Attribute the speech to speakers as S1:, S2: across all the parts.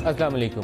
S1: السلام علیکم۔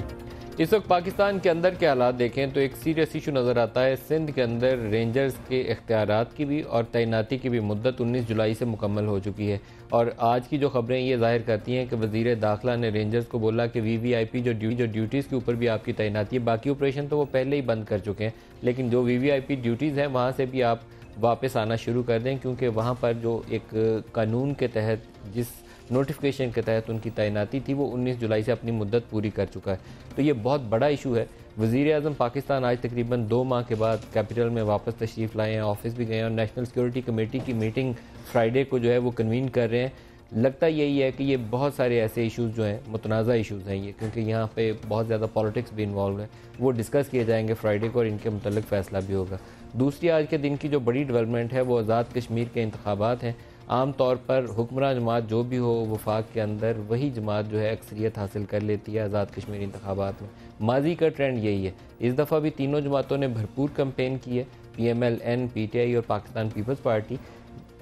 S1: اس وقت پاکستان کے اندر کے حالات دیکھیں تو ایک سیریس ایشو نظر آتا ہے۔ سندھ کے اندر رینجرز کے اختیارات کی بھی اور تعیناتی کی بھی مدت 19 جولائی سے مکمل ہو چکی ہے، اور آج کی جو خبریں یہ ظاہر کرتی ہیں کہ وزیر داخلہ نے رینجرز کو بولا کہ وی وی آئی پی جو ڈیوٹیز کے اوپر بھی آپ کی تعیناتی ہے، باقی آپریشن تو وہ پہلے ہی بند کر چکے ہیں، لیکن جو وی وی آئی پی ڈیوٹیز ہیں وہاں سے بھی آپ واپس آنا شروع کر دیں، کیونکہ وہاں پر جو ایک قانون کے تحت جس نوٹیفیکیشن کے تحت ان کی تعیناتی تھی وہ 19 جولائی سے اپنی مدت پوری کر چکا ہے۔ تو یہ بہت بڑا ایشو ہے۔ وزیر اعظم پاکستان آج تقریباً 2 ماہ کے بعد کیپٹل میں واپس تشریف لائے ہیں، آفس بھی گئے ہیں، اور نیشنل سیکورٹی کمیٹی کی میٹنگ فرائیڈے کو جو ہے وہ کنوین کر رہے ہیں۔ لگتا یہی ہے کہ یہ بہت سارے ایسے ایشوز جو ہیں متنازع ایشوز ہیں یہ، کیونکہ یہاں پہ بہت زیادہ پالیٹکس بھی انوالو ہیں، وہ ڈسکس کیے جائیں گے فرائیڈے کو، اور ان کے متعلق فیصلہ بھی ہوگا۔ دوسری آج کے دن کی جو بڑی ڈیولپمنٹ ہے وہ آزاد کشمیر کے انتخابات ہیں۔ عام طور پر حکمراں جماعت جو بھی ہو وفاق کے اندر وہی جماعت جو ہے اکثریت حاصل کر لیتی ہے آزاد کشمیر انتخابات میں۔ ماضی کا ٹرینڈ یہی ہے، اس دفعہ بھی تینوں جماعتوں نے بھرپور کمپین کی ہے، P M L N, P T I اور پاکستان پیپلز پارٹی۔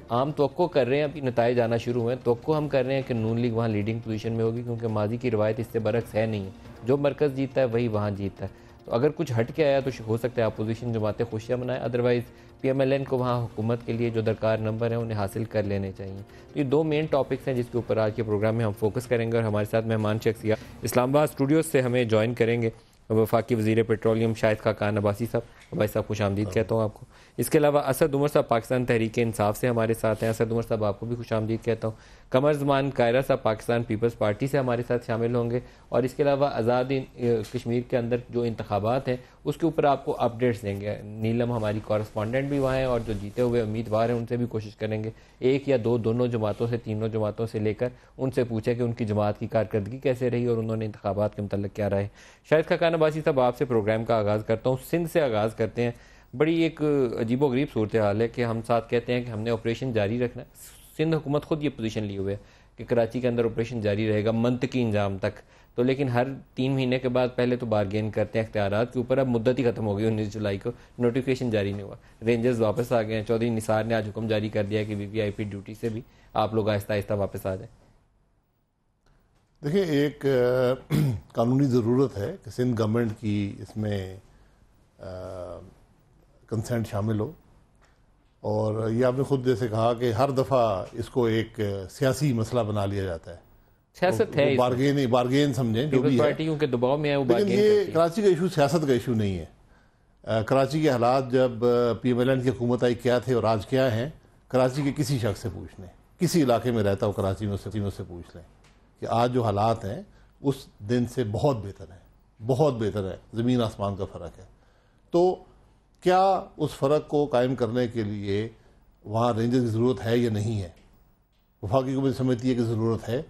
S1: عام توقع کر رہے ہیں، ابھی نتائج آنا شروع ہوئے ہیں، توقع ہم کر رہے ہیں کہ نون لیگ وہاں لیڈنگ پوزیشن میں ہوگی، کیونکہ ماضی کی روایت اس سے برعکس ہے نہیں ہے، جو مرکز جیتتا ہے وہی وہاں جیتتا ہے۔ تو اگر کچھ ہٹ کے آیا تو ہو سکتا ہے اپوزیشن جماعتیں خوشیاں منائیں، otherwise P M L N کو وہاں حکومت کے لیے جو درکار نمبر ہیں انہیں حاصل کر لینے چاہیے۔ تو یہ 2 مین ٹاپکس ہیں جس کے اوپر آج کے پروگرام میں ہم فوکس کریں گے، اور ہمارے ساتھ مہمان شخصیات اسلام آباد اسٹوڈیوز سے ہمیں جوائن کریں گے وفاقی وزیر پیٹرولیم شاہد خاقان عباسی صاحب۔ بھائی صاحب خوش آمدید کہتا ہوں آپ کو۔ اس کے علاوہ اسد عمر صاحب پاکستان تحریک انصاف سے ہمارے ساتھ ہیں، اسد عمر صاحب آپ کو بھی خوش آمدید کہتا ہوں۔ قمر زمان قائرہ صاحب پاکستان پیپلز پارٹی سے ہمارے ساتھ شامل ہوں گے، اور اس کے علاوہ آزاد کشمیر کے اندر جو انتخابات ہیں اس کے اوپر آپ کو اپڈیٹس دیں گے۔ نیلم ہماری کورسپونڈنٹ بھی وہاں ہیں، اور جو جیتے ہوئے امیدوار ہیں ان سے بھی کوشش کریں گے ایک یا دونوں جماعتوں سے، تینوں جماعتوں سے لے کر ان سے پوچھیں کہ ان کی جماعت کی کارکردگی کیسے رہی اور انہوں نے انتخابات کے متعلق کیا رائے۔ شاہد خاقان عباسی صاحب آپ سے پروگرام کا آغاز کرتا ہوں، سندھ سے آغاز کرتے ہیں۔ بڑی ایک عجیب و غریب صورتحال ہے کہ ہم ساتھ کہتے ہیں کہ ہم نے آپریشن جاری رکھنا ہے، سندھ حکومت خود یہ پوزیشن لی ہوئے ہے کہ کراچی کے اندر آپریشن جاری رہے گا منطقی انجام تک، تو لیکن ہر 3 مہینے کے بعد پہلے تو بارگین کرتے ہیں اختیارات کے اوپر، اب مدت ہی ختم ہو گئی 19 جولائی کو، نوٹیفیکیشن جاری نہیں ہوا، رینجرز واپس آ گئے ہیں، چودھری نثار نے آج حکم جاری کر دیا کہ وی وی آئی پی ڈیوٹی سے بھی آپ لوگ آہستہ آہستہ واپس آ جائیں۔
S2: دیکھیں، ایک قانونی ضرورت ہے کہ سندھ گورنمنٹ کی اس میں کنسنٹ شامل ہو، اور یہ آپ نے خود جیسے کہا کہ ہر دفعہ اس کو ایک سیاسی مسئلہ بنا لیا جاتا ہے،
S1: سیاست ہے،
S2: بارگین سمجھیں جو بھی ہے،
S1: پارٹی کیونکہ دباؤ میں ہے وہ
S2: لیکن
S1: بارگین
S2: یہ
S1: کرتی ہے۔
S2: کراچی کا ایشو سیاست کا ایشو نہیں ہے۔ کراچی کے حالات جب پی ایم ایل این کی حکومت آئی کیا تھے اور آج کیا ہیں، کراچی کے کسی شخص سے پوچھ لیں، کسی علاقے میں رہتا ہو کراچی میں سے پوچھ لیں کہ آج جو حالات ہیں اس دن سے بہت بہتر ہیں، بہت بہتر ہے، زمین آسمان کا فرق ہے۔ تو کیا اس فرق کو قائم کرنے کے لیے وہاں رینجر کی ضرورت ہے یا نہیں ہے؟ وفاقی حکومت سمجھتی ہے کہ ضرورت ہے،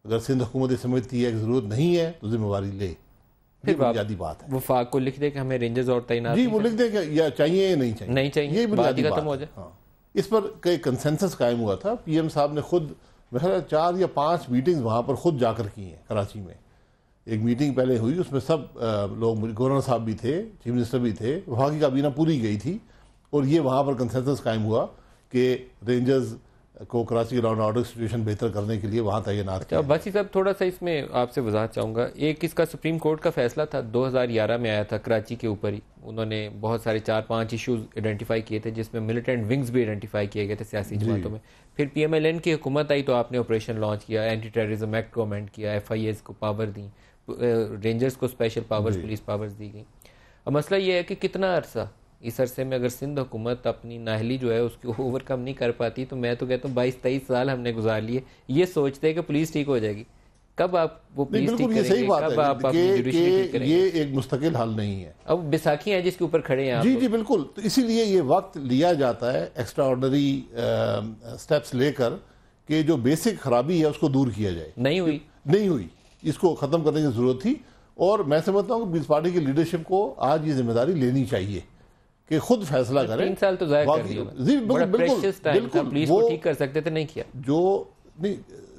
S2: اگر سندھ حکومت سمجھتی ہے کہ ضرورت نہیں ہے تو ذمہ داری لے، یہ بنیادی بات ہے۔
S1: وفاق کو لکھ دے کہ ہمیں رینجرز اور تعینات
S2: جی وہ لکھ دیں کہ یا چاہیے یا نہیں چاہیے، یہ بنیادی
S1: ختم ہو
S2: بات ہے۔
S1: جائے۔
S2: ہاں، اس پر کئی کنسنسس قائم ہوا تھا، پی ایم صاحب نے خود 4 یا 5 میٹنگز وہاں پر خود جا کر کی ہیں کراچی میں۔ ایک میٹنگ پہلے ہوئی، اس میں سب لوگ، گورنر صاحب بھی تھے، چیف منسٹر بھی تھے، وفاقی کابینہ پوری گئی تھی، اور یہ وہاں پر کنسنسس قائم ہوا کہ رینجرز کو Karachi law and order situation بہتر کرنے کے لیے وہاں تعینات کیا۔
S1: باسی صاحب تھوڑا سا اس میں آپ سے وضاحت چاہوں گا۔ ایک اس کا سپریم کورٹ کا فیصلہ تھا 2011 میں آیا تھا کراچی کے اوپر ہی، انہوں نے بہت سارے 4-5 ایشوز آئیڈینٹیفائی کیے تھے جس میں ملیٹنٹ ونگز بھی آئیڈینٹیفائی کیے گئے تھے سیاسی جماعتوں میں۔ پھر پی ایم ایل این کی حکومت آئی تو آپ نے آپریشن لانچ کیا، اینٹی ٹیررزم ایکٹ کو امینڈ کیا، ایف آئی ایز کو پاور دیں، رینجرز کو اسپیشل پاورز، پولیس پاورز دی گئیں۔ اب مسئلہ یہ ہے کہ کتنا عرصہ، اس عرصے میں اگر سندھ حکومت اپنی نااہلی جو ہے اس کو اوور کم نہیں کر پاتی، تو میں تو کہتا ہوں 22-23 سال ہم نے گزار لیے یہ سوچتے ہیں کہ پولیس ٹھیک ہو جائے گی۔ کب آپ وہ پولیس ٹھیک کریں گے، کب آپ اپنی جوڈیشری ٹھیک کریں گے؟
S2: یہ ایک مستقل حل نہیں ہے،
S1: اب بیساکھی ہیں جس کے اوپر کھڑے ہیں آپ۔
S2: جی بالکل، تو اسی لیے یہ وقت لیا جاتا ہے ایکسٹرا آرڈنری سٹیپس لے کر کہ جو بیسک خرابی ہے اس کو دور کیا جائے۔ نہیں ہوئی، اس کو ختم کرنے کی ضرورت تھی، اور میں سمجھتا ہوں کہ پیپلز پارٹی کی لیڈرشپ کو آج یہ ذمہ داری لینی چاہیے کہ خود فیصلہ کریں۔
S1: 3 سال تو ضائع کر دیا، بالکل پولیس کو ٹھیک کر سکتے تھے، نہیں کیا۔
S2: جو نہیں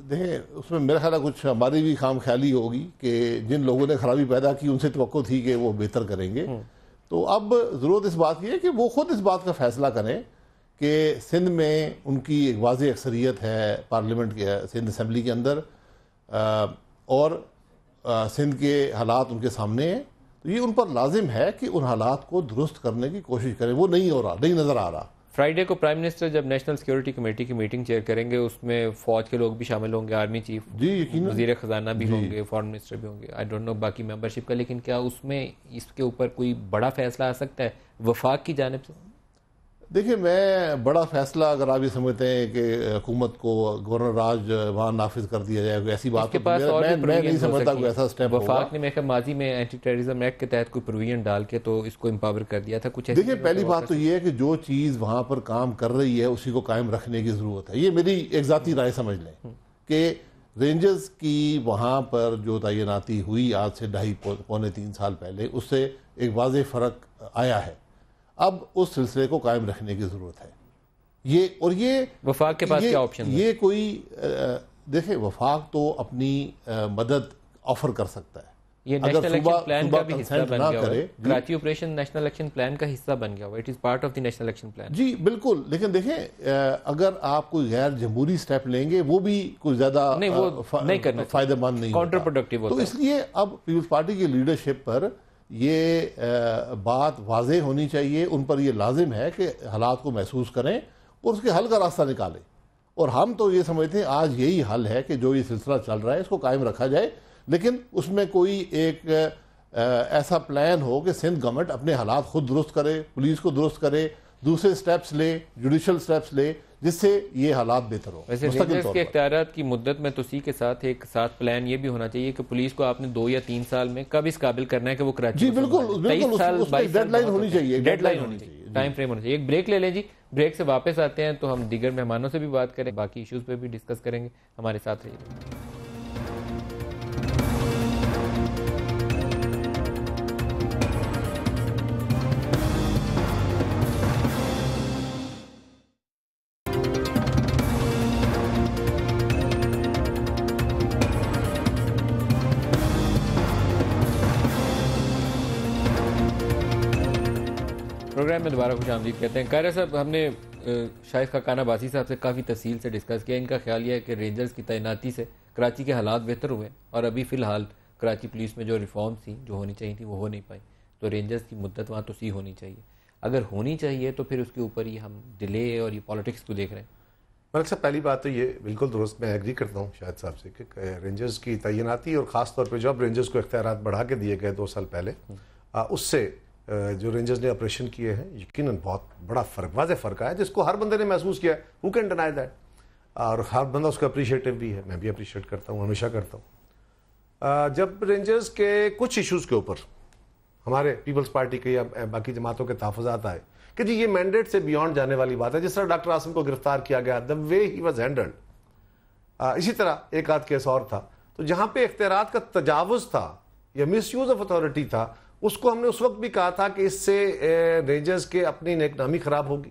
S2: دیکھیں، اس میں میرا خیال ہے کچھ ہماری بھی خام خیالی ہوگی کہ جن لوگوں نے خرابی پیدا کی ان سے توقع تھی کہ وہ بہتر کریں گے، تو اب ضرورت اس بات کی ہے کہ وہ خود اس بات کا فیصلہ کریں کہ سندھ میں ان کی ایک واضح اکثریت ہے پارلیمنٹ کے، سندھ اسمبلی کے اندر، اور سندھ کے حالات ان کے سامنے ہیں، تو یہ ان پر لازم ہے کہ ان حالات کو درست کرنے کی کوشش کریں. وہ نہیں ہو رہا، نہیں نظر آ رہا.
S1: فرائیڈے کو پرائم منسٹر جب نیشنل سیکیورٹی کمیٹی کی میٹنگ چیئر کریں گے، اس میں فوج کے لوگ بھی شامل ہوں گے، آرمی چیف،
S2: جی یقیناً،
S1: وزیر خزانہ بھی ہوں گے، فارن منسٹر بھی ہوں گے. آئی ڈونٹ نو باقی ممبرشپ کا، لیکن کیا اس میں اس کے اوپر کوئی بڑا فیصلہ آ سکتا ہے وفاق کی جانب سے؟
S2: دیکھیں میں بڑا فیصلہ اگر آپ یہ سمجھتے ہیں کہ حکومت کو گورنر راج وہاں نافذ کر دیا جائے، ایسی بات
S1: کے پاس اور بھی
S2: میں نہیں سمجھتا کوئی ایسا اسٹیپ ہوگا.
S1: وفاق نے میں ماضی میں اینٹی ٹیررزم ایکٹ کے تحت کوئی پروویژن ڈال کے تو اس کو امپاور کر دیا تھا. کچھ
S2: دیکھیں پہلی بات تو یہ ہے کہ جو چیز وہاں پر کام کر رہی ہے اسی کو قائم رکھنے کی ضرورت ہے. یہ میری ایک ذاتی رائے سمجھ لیں کہ رینجرز کی وہاں پر جو تعیناتی ہوئی آج سے 2.5-3 سال پہلے، اس سے ایک واضح فرق آیا ہے. اب اس سلسلے کو قائم رکھنے کی ضرورت ہے. یہ
S1: وفاق کے پاس کیا آپشن ہے؟
S2: یہ کوئی دیکھیں وفاق تو اپنی مدد آفر کر سکتا ہے.
S1: یہ نیشنل ایکشن پلان کا بھی حصہ بن گیا ہے.
S2: جی
S1: Karachi operation national action plan کا حصہ بن گیا ہوا. It is part of the national action plan.
S2: جی بالکل، لیکن دیکھیں اگر آپ کوئی غیر جمہوری سٹیپ لیں گے وہ بھی کوئی زیادہ فائدہ مند نہیں
S1: کاؤنٹر پروڈکٹیو ہوتا
S2: ہے. تو اس لیے اب پیپلز پارٹی کی لیڈرشپ پر یہ بات واضح ہونی چاہیے، ان پر یہ لازم ہے کہ حالات کو محسوس کریں اور اس کے حل کا راستہ نکالیں. اور ہم تو یہ سمجھتے ہیں آج یہی حل ہے کہ جو یہ سلسلہ چل رہا ہے اس کو قائم رکھا جائے، لیکن اس میں کوئی ایک ایسا پلان ہو کہ سندھ گورنمنٹ اپنے حالات خود درست کرے، پولیس کو درست کرے، دوسرے سٹیپس لے، جوڈیشل سٹیپس لے، جس سے یہ حالات بہتر ہو.
S1: ویسے رینجرز کے اختیارات کی مدت میں توسیع کے ساتھ ایک ساتھ پلان یہ بھی ہونا چاہیے کہ پولیس کو آپ نے 2 یا 3 سال میں کب اس قابل کرنا ہے کہ وہ کراچی.
S2: جی بالکل، اس میں ڈیڈ لائن ہونی چاہیے،
S1: ڈیڈ لائن ہونی چاہیے، ٹائم فریم ہونا چاہیے. ایک بریک لے لیں جی، بریک سے واپس آتے ہیں تو ہم دیگر مہمانوں سے بھی بات کریں، باقی ایشوز پہ بھی ڈسکس کریں گے. ہمارے ساتھ رہیے. پروگرام میں دوبارہ خوش آمدید کہتے ہیں. قاہرہ صاحب، ہم نے شاہد خاقان عباسی صاحب سے کافی تفصیل سے ڈسکس کیا. ان کا خیال یہ ہے کہ رینجرز کی تعیناتی سے کراچی کے حالات بہتر ہوئے اور ابھی فی الحال کراچی پولیس میں جو ریفارمز تھیں جو ہونی چاہیے تھیں وہ ہو نہیں پائیں. تو رینجرز کی مدت وہاں توسیع ہونی چاہیے. اگر ہونی چاہیے تو پھر اس کے اوپر ہی ہم ڈیلے اور یہ پالیٹکس کو دیکھ رہے ہیں.
S3: ملک صاحب پہلی بات تو یہ بالکل درست، میں ایگری کرتا ہوں شاہد صاحب سے کہ رینجرز کی تعیناتی اور خاص طور پہ جب رینجرز کو اختیارات بڑھا کے دیے گئے 2 سال پہلے، اس سے جو رینجرز نے آپریشن کیے ہیں یقیناً بہت بڑا فرق، واضح فرق آیا جس کو ہر بندے نے محسوس کیا ہے. Who can deny that? اور ہر بندہ اس کو اپریشیٹو بھی ہے، میں بھی اپریشیٹ کرتا ہوں، ہمیشہ کرتا ہوں. جب رینجرز کے کچھ ایشوز کے اوپر ہمارے پیپلز پارٹی کے یا باقی جماعتوں کے تحفظات آئے کہ جی یہ مینڈیٹ سے بیونڈ جانے والی بات ہے، جس طرح ڈاکٹر عاصم کو گرفتار کیا گیا، the way he was handled، اسی طرح ایک آدھ کیس اور تھا تو جہاں پہ اختیارات کا تجاوز تھا یا مس یوز آف اتھارٹی تھا، اس کو ہم نے اس وقت بھی کہا تھا کہ اس سے رینجرز کے اپنی نیک نامی خراب ہوگی،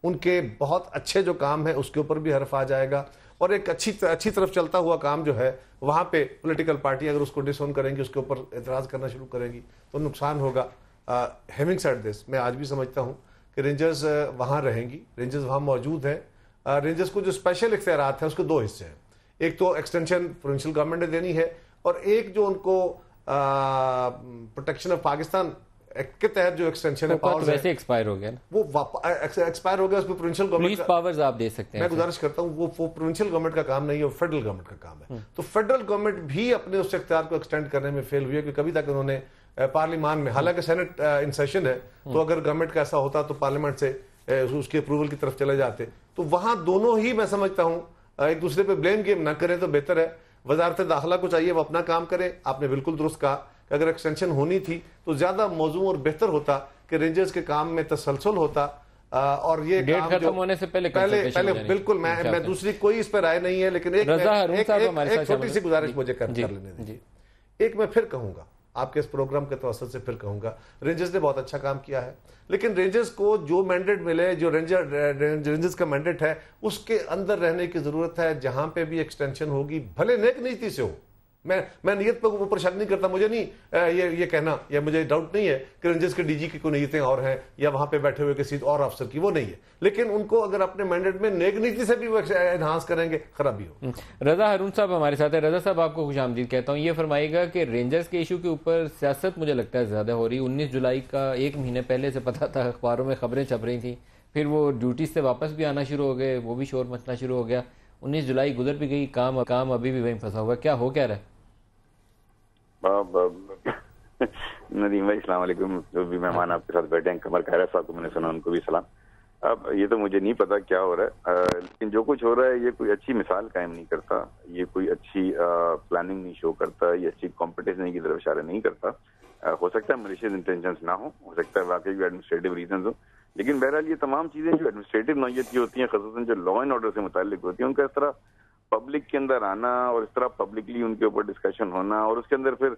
S3: ان کے بہت اچھے جو کام ہے اس کے اوپر بھی حرف آ جائے گا، اور ایک اچھی طرف چلتا ہوا کام جو ہے وہاں پہ پولیٹیکل پارٹی اگر اس کو ڈس اون کریں گی، اس کے اوپر اعتراض کرنا شروع کریں گی تو نقصان ہوگا. ہیونگ سیڈ دس، میں آج بھی سمجھتا ہوں کہ رینجرز وہاں رہیں گی، رینجرز وہاں موجود ہیں. رینجرز کو جو اسپیشل اختیارات ہیں اس کے 2 حصے ہیں. ایک تو ایکسٹینشن پروونشل گورنمنٹ نے دینی ہے، اور ایک جو ان کو پروٹیکشن آف پاکستان ایکٹ کے تحت جو ایکسٹینشن ہے
S1: پاورز ویسے ایکسپائر ہو گیا نا،
S3: وہ ایکسپائر ہو گیا. اس پہ پروونشل گورنمنٹ
S1: پولیس پاورز آپ دے سکتے ہیں.
S3: میں گزارش کرتا ہوں وہ پروونشل گورنمنٹ کا کام نہیں ہے، وہ فیڈرل گورنمنٹ کا کام ہے. تو فیڈرل گورنمنٹ بھی اپنے اس اختیار کو ایکسٹینڈ کرنے میں فیل ہوئی ہے کہ کبھی تک انہوں نے پارلیمان میں، حالانکہ سینٹ ان سیشن ہے تو اگر گورنمنٹ کا ایسا ہوتا تو پارلیمنٹ سے اس کے اپروول کی طرف چلے جاتے. تو وہاں دونوں ہی میں سمجھتا ہوں ایک دوسرے پہ بلیم گیم نہ کریں تو بہتر ہے. وزارت داخلہ کو چاہیے وہ اپنا کام کرے. آپ نے بالکل درست کہا کہ اگر ایکسٹینشن ہونی تھی تو زیادہ موزوں اور بہتر ہوتا کہ رینجرز کے کام میں تسلسل ہوتا، اور یہ
S1: ڈیٹ ختم ہونے سے پہلے
S3: بالکل میں دوسری کوئی اس پہ رائے نہیں ہے، لیکن ایک چھوٹی سی گزارش مجھے کر لینے دیں. ایک میں پھر کہوں گا، آپ کے اس پروگرام کے توسط سے پھر کہوں گا، رینجرز نے بہت اچھا کام کیا ہے، لیکن رینجرز کو جو مینڈیٹ ملے، جو رینجرز کا مینڈیٹ ہے اس کے اندر رہنے کی ضرورت ہے. جہاں پہ بھی ایکسٹینشن ہوگی بھلے نیک نیتی سے ہو، میں نیت پہ اوپر شک نہیں کرتا. مجھے نہیں یہ کہنا یا مجھے ڈاؤٹ نہیں ہے کہ رینجرز کے ڈی جی کی کوئی نیتیں اور ہیں یا وہاں پہ بیٹھے ہوئے کسی اور افسر کی, وہ نہیں ہے. لیکن ان کو اگر اپنے مینڈیٹ میں نیک نیتی سے بھی وہ انہانس کریں گے, خرابی ہو.
S1: رضا ہارون صاحب ہمارے ساتھ ہے. رضا صاحب آپ کو خوش آمدید کہتا ہوں. یہ فرمائے گا کہ رینجرز کے ایشو کے اوپر سیاست مجھے لگتا ہے زیادہ ہو رہی. 19 جولائی کا ایک مہینے پہلے سے پتہ تھا, اخباروں میں خبریں چھپ رہی تھیں, پھر وہ ڈیوٹی سے واپس بھی آنا شروع ہو گئے, وہ بھی شور مچنا شروع ہو گیا. 19 جولائی گزر بھی گئی, کام ابھی بھی وہیں پھنسا ہوا. کیا ہو کیا رہا ہے؟
S4: ندیم بھائی السلام علیکم. جو بھی مہمان آپ کے ساتھ بیٹھے ہیں, قمر خیرہ صاحب کو میں نے سنا, ان کو بھی سلام. اب یہ تو مجھے نہیں پتا کیا ہو رہا ہے, لیکن جو کچھ ہو رہا ہے یہ کوئی اچھی مثال قائم نہیں کرتا, یہ کوئی اچھی پلاننگ نہیں شو کرتا, یہ اچھی کمپٹیشن کی طرف اشارہ نہیں کرتا. ہو سکتا ہے ملیشیس انٹینشنز نہ ہو سکتا ہے واقعی بھی ایڈمنسٹریٹو ریزنز ہوں, لیکن بہرحال یہ تمام چیزیں جو ایڈمنسٹریٹو نوعیت کی ہوتی ہیں, خصوصاً جو لا اینڈ آرڈر سے متعلق ہوتی ہیں, ان کا اس طرح پبلک کے اندر آنا اور اس طرح پبلکلی ان کے اوپر ڈسکشن ہونا, اور اس کے اندر پھر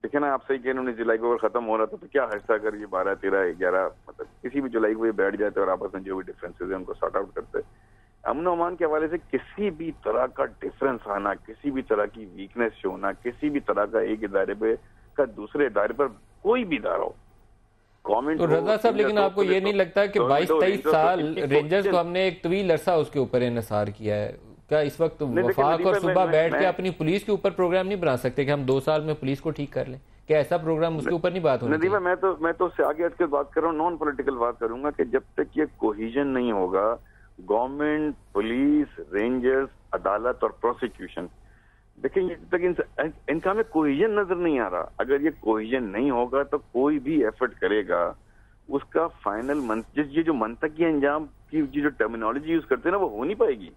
S4: دیکھیں نا, آپ صحیح کہہ رہے ہیں 19 جولائی کو اگر ختم ہو رہا تھا تو کیا حصہ اگر یہ 12, 13, 11 مطلب کسی بھی جولائی کو یہ بیٹھ جاتے اور آپس میں جو بھی ڈفرینسز ہیں ان کو سارٹ آؤٹ کرتے. امن و امان کے حوالے سے کسی بھی طرح کا ڈفرینس آنا, کسی بھی طرح کی ویکنیس ہونا, کسی بھی طرح کا ایک ادارے پہ کا دوسرے ادارے پر کوئی بھی ادارہ ہو
S1: تو رضا صاحب, لیکن آپ کو یہ نہیں لگتا کہ 22-23 سال رینجرز کو ہم نے ایک طویل عرصہ اس کے اوپر انحصار کیا ہے, کیا اس وقت وفاق اور صبح بیٹھ کے اپنی پولیس کے اوپر پروگرام نہیں بنا سکتے کہ ہم 2 سال میں پولیس کو ٹھیک کر لیں؟ کیا ایسا پروگرام اس کے اوپر نہیں بات ہونی چاہیے؟
S4: ندیمہ, میں تو اس سے آگے ہٹ کے بات کر رہا ہوں, نان پولیٹیکل بات کروں گا کہ جب تک یہ کوہیژن نہیں ہوگا, گورنمنٹ, پولیس, رینجرز, عدالت اور پروسیکیوشن, دیکھیں جب تک ان کا ہمیں کوہیژن نظر نہیں آ رہا, اگر یہ کوہیژن نہیں ہوگا تو کوئی بھی ایفرٹ کرے گا اس کا فائنل یہ جو منطقی انجام کی جو ٹرمینالوجی یوز کرتے ہیں نا, وہ ہو نہیں پائے گی.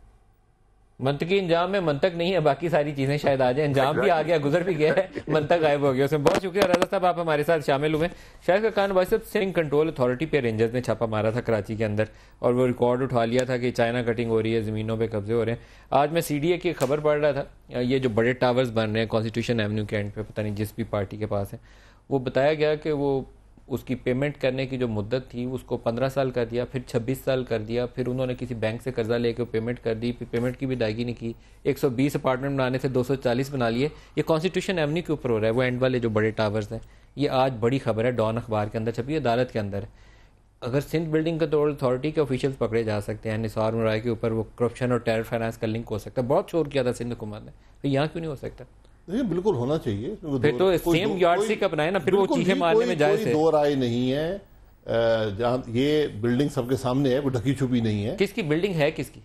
S1: منطقی انجام میں منطق نہیں ہے, باقی ساری چیزیں شاید آ جائیں. انجام بھی آ گیا, گزر بھی گیا ہے, منطق غائب ہو گیا اس میں. بہت شکریہ رضا صاحب, آپ ہمارے ساتھ شامل ہوئے. شاید خان بھائی صاحب, سنگھ کنٹرول اتھارٹی پہ رینجرز نے چھاپا مارا تھا کراچی کے اندر, اور وہ ریکارڈ اٹھا لیا تھا کہ چائنا کٹنگ ہو رہی ہے, زمینوں پہ قبضے ہو رہے ہیں. آج میں سی ڈی اے کی خبر پڑھ رہا تھا, یہ جو بڑے ٹاورز بن رہے ہیں کانسٹیٹیوشن ایونیو کے اینڈ پہ, پتہ نہیں جس بھی پارٹی کے پاس ہے, وہ بتایا گیا کہ وہ اس کی پیمنٹ کرنے کی جو مدت تھی اس کو 15 سال کر دیا, پھر 26 سال کر دیا, پھر انہوں نے کسی بینک سے قرضہ لے کے پیمنٹ کر دی, پھر پیمنٹ کی بھی ادائیگی نہیں کی. 120 اپارٹمنٹ بنانے سے 240 بنا لیے. یہ کانسٹیٹیوشن ایونیو کے اوپر ہو رہا ہے, وہ اینڈ والے جو بڑے ٹاورز ہیں. یہ آج بڑی خبر ہے, ڈان اخبار کے اندر چھپی ہے, عدالت کے اندر ہے. اگر سندھ بلڈنگ کنٹرول اتھارٹی کے آفیشیلز پکڑے جا سکتے ہیں, نثار مرائے کے اوپر وہ کرپشن اور ٹیرر فائنانس کا لنک ہو سکتا ہے, بہت شور کیا تھا سندھ حکومت نے, تو یہاں کیوں نہیں ہو سکتا؟
S2: بالکل ہونا چاہیے.
S1: پھر تو سیم یارڈ سٹک اپنائے نا, پھر وہ چیخے مارنے میں جائز ہے.
S2: کوئی دو رائے نہیں ہے, جہاں یہ بلڈنگ سب کے سامنے ہے, کوئی ڈھکی چھپی نہیں ہے.
S1: کس کی بلڈنگ ہے, کس کی,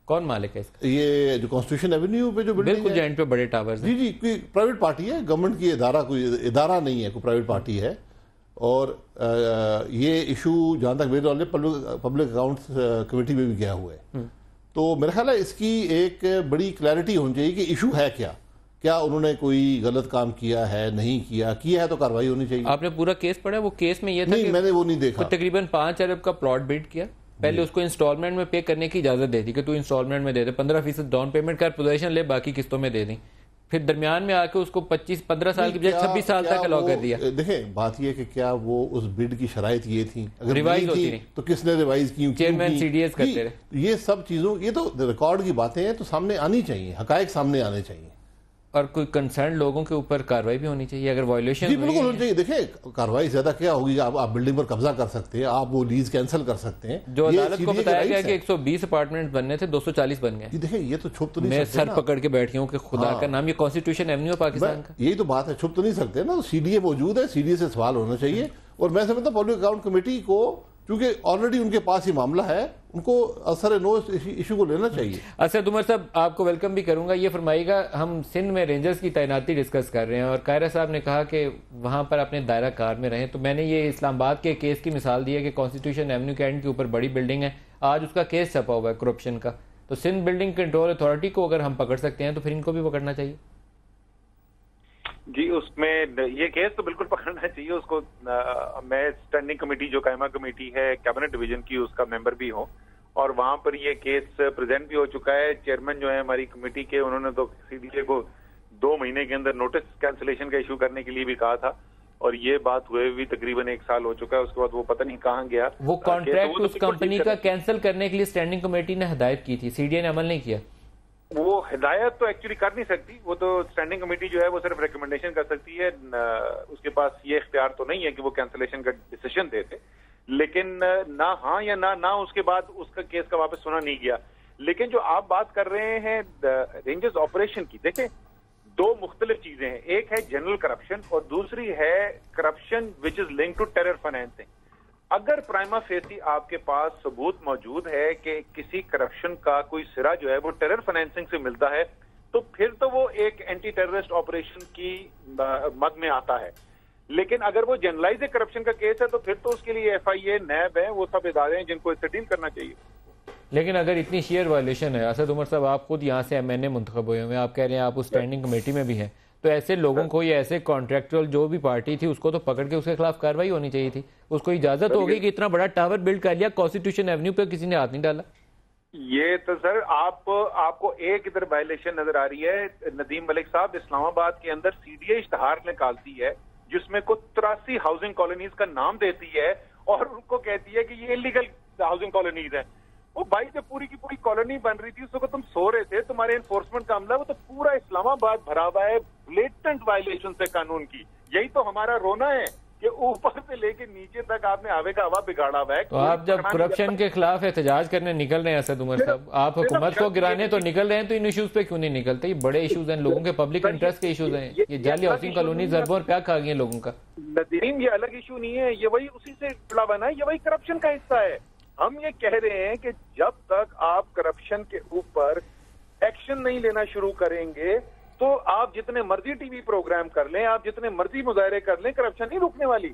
S1: کون مالک ہے اس کا؟
S2: یہ جو کانسٹیٹیوشن ایونیو پہ جو بلڈنگ
S1: بالکل جوائنٹ پہ بڑے ٹاورز ہیں.
S2: جی کوئی پرائیویٹ پارٹی ہے, گورنمنٹ کی ادارہ, کوئی ادارہ نہیں ہے, کوئی پرائیویٹ پارٹی ہے. اور یہ ایشو جہاں تک میرے والے پبلک اکاؤنٹس کمیٹی میں بھی گیا ہوا ہے. تو میرا خیال ہے اس کی ایک بڑی کلیئرٹی ہونی چاہیے کہ ایشو ہے کیا انہوں نے کوئی غلط کام کیا ہے, نہیں کیا ہے تو کارروائی ہونی چاہیے.
S1: آپ نے پورا کیس پڑھا؟ وہ کیس میں یہ تھا
S2: نہیں, میں نے وہ نہیں دیکھا.
S1: تقریباً 5 ارب کا پلاٹ بلڈ کیا, پہلے اس کو انسٹالمنٹ میں پے کرنے کی اجازت دے دی کہ تو انسٹالمنٹ میں دے دے, 15% ڈاؤن پیمنٹ کر, پوزیشن لے, باقی قسطوں میں دے دیں. پھر درمیان میں آ کے اس کو 15 سال کی بجائے 26 سال تک الاؤ کر دیا.
S2: دیکھیں بات یہ کہ کیا وہ اس بڈ کی شرائط یہ تھیں, اگر
S1: ریوائز
S2: نہیں تھی تو کس نے ریوائز کی,
S1: چیئرمین سی ڈی ایس کرتے رہے.
S2: یہ سب چیزوں, یہ تو ریکارڈ کی باتیں ہیں, تو سامنے آنی چاہیے, حقائق سامنے آنے چاہیے.
S1: اور کوئی کنسرن لوگوں کے اوپر کارروائی بھی ہونی چاہیے اگر وائلیشن.
S2: جی بالکل ہونی چاہیے. دیکھیں کارروائی زیادہ کیا ہوگی, آپ بلڈنگ پر قبضہ کر سکتے ہیں, آپ وہ لیز کینسل کر سکتے ہیں.
S1: جو عدالت کو بتایا گیا کہ 120 اپارٹمنٹ بننے تھے, 240 بن گئے.
S2: دیکھیں یہ تو چھپ تو نہیں
S1: سکتے, میں سر پکڑ کے بیٹھی ہوں کہ خدا کا نام, یہ کانسٹیٹیوشن ایونیو پاکستان کا,
S2: یہی تو بات ہے, چھپ تو نہیں سکتے نا. سی ڈی اے موجود ہے, سی ڈی اے سے سوال ہونا چاہیے. اور میں سمجھتا ہوں پبلک اکاؤنٹ کمیٹی کو, کیونکہ آلریڈی ان کے پاس یہ معاملہ ہے, ان کو اثر نو ایشو کو لینا چاہیے.
S1: اسد عمر صاحب آپ کو ویلکم بھی کروں گا. یہ فرمائیے گا, ہم سندھ میں رینجرز کی تعیناتی ڈسکس کر رہے ہیں اور قاہرہ صاحب نے کہا کہ وہاں پر اپنے دائرہ کار میں رہیں, تو میں نے یہ اسلام آباد کے کیس کی مثال دی ہے کہ کانسٹیٹیوشن ایونیو کے اینڈ کے اوپر بڑی بلڈنگ ہے, آج اس کا کیس چھپا ہوا ہے کرپشن کا. تو سندھ بلڈنگ کنٹرول اتھارٹی کو اگر ہم پکڑ سکتے ہیں تو پھر ان کو بھی پکڑنا چاہیے.
S5: جی اس میں یہ کیس تو بالکل پکڑنا چاہیے اس کو. میں اسٹینڈنگ کمیٹی جو قائمہ کمیٹی ہے کیبنٹ ڈویژن کی, اس کا ممبر بھی ہوں, اور وہاں پر یہ کیس پریزنٹ بھی ہو چکا ہے. چیئرمین جو ہے ہماری کمیٹی کے, انہوں نے تو سی ڈی اے کو 2 مہینے کے اندر نوٹس کینسلیشن کا ایشو کرنے کے لیے بھی کہا تھا, اور یہ بات ہوئے بھی تقریباً 1 سال ہو چکا ہے. اس کے بعد وہ پتہ نہیں کہاں گیا.
S1: وہ کانٹریکٹ اس کمپنی کا کینسل کرنے کے لیے اسٹینڈنگ کمیٹی نے ہدایت کی تھی, سی ڈی اے نے عمل نہیں کیا.
S5: وہ ہدایت تو ایکچولی کر نہیں سکتی, وہ تو اسٹینڈنگ کمیٹی جو ہے وہ صرف ریکمنڈیشن کر سکتی ہے, اس کے پاس یہ اختیار تو نہیں ہے کہ وہ کینسلیشن کا ڈیسیشن دے دے, لیکن نہ ہاں یا نہ اس کے بعد اس کا کیس کا واپس سنا نہیں گیا. لیکن جو آپ بات کر رہے ہیں رینجرز آپریشن کی, دیکھیں دو مختلف چیزیں ہیں, ایک ہے جنرل کرپشن اور دوسری ہے corruption which is link to terror financing. اگر پرائما فیسی آپ کے پاس ثبوت موجود ہے کہ کسی کرپشن کا کوئی سرا جو ہے وہ ٹیرر فائنینسنگ سے ملتا ہے, تو پھر تو وہ ایک اینٹی ٹیررسٹ آپریشن کی مد میں آتا ہے. لیکن اگر وہ جنرلائز کرپشن کا کیس ہے تو پھر تو اس کے لیے ایف آئی اے, نیب ہے, وہ سب ادارے ہیں جن کو اس سے ڈیل کرنا چاہیے.
S1: لیکن اگر اتنی شیئر وائلیشن ہے, اسد عمر صاحب آپ خود یہاں سے ایم این اے منتخب ہوئے ہوئے, آپ کہہ رہے ہیں آپ اس اسٹینڈنگ کمیٹی میں بھی ہیں, تو ایسے لوگوں کو یا ایسے کانٹریکچوئل جو بھی پارٹی تھی اس کو تو پکڑ کے اس کے خلاف کارروائی ہونی چاہیے تھی. اس کو اجازت ہوگی کہ اتنا بڑا ٹاور بلڈ کر لیا, کانسٹیٹیوشن ایونیو پہ کسی نے ہاتھ نہیں ڈالا.
S5: یہ تو سر آپ کو ایک ادھر وائلیشن نظر آ رہی ہے. ندیم ملک صاحب اسلام آباد کے اندر سی ڈی اے اشتہار نکالتی ہے جس میں کو 83 ہاؤسنگ کالونیز کا نام دیتی ہے اور ان کو کہتی ہے کہ یہ انلیگل ہاؤسنگ کالونیز ہیں. وہ بھائی جب پوری کی پوری کالونی بن رہی تھی اس وقت تم سو رہے تھے, تمہارے انفورسمنٹ کا عملہ وہ تو پورا اسلام آباد بھرا ہوا ہے بلیٹنٹ وائلیشن سے قانون کی. یہی تو ہمارا رونا ہے کہ اوپر سے لے کے نیچے تک آپ نے آوے کا ہوا بگاڑا ہوا ہے.
S1: تو آپ جب کرپشن کے خلاف احتجاج کرنے نکل رہے ہیں اسد عمر صاحب, آپ حکومت کو گرانے تو نکل رہے ہیں, تو ان ایشوز پہ کیوں نہیں نکلتے؟ یہ بڑے ایشوز ہیں, لوگوں کے پبلک انٹرسٹ کے ایشوز ہیں. یہ جعلی ہاؤسنگ کالونیز اربوں روپیہ کھا گئی ہیں لوگوں کا.
S5: ندیم یہ الگ ایشو نہیں ہے, یہ وہی اسی سے جڑا ہوا ہے, یہ وہی کرپشن کا حصہ ہے. ہم یہ کہہ رہے ہیں کہ جب تک آپ کرپشن کے اوپر ایکشن نہیں لینا شروع کریں گے تو آپ جتنے مرضی ٹی وی پروگرام کر لیں, آپ جتنے مرضی مظاہرے کر لیں, کرپشن نہیں رکنے والی.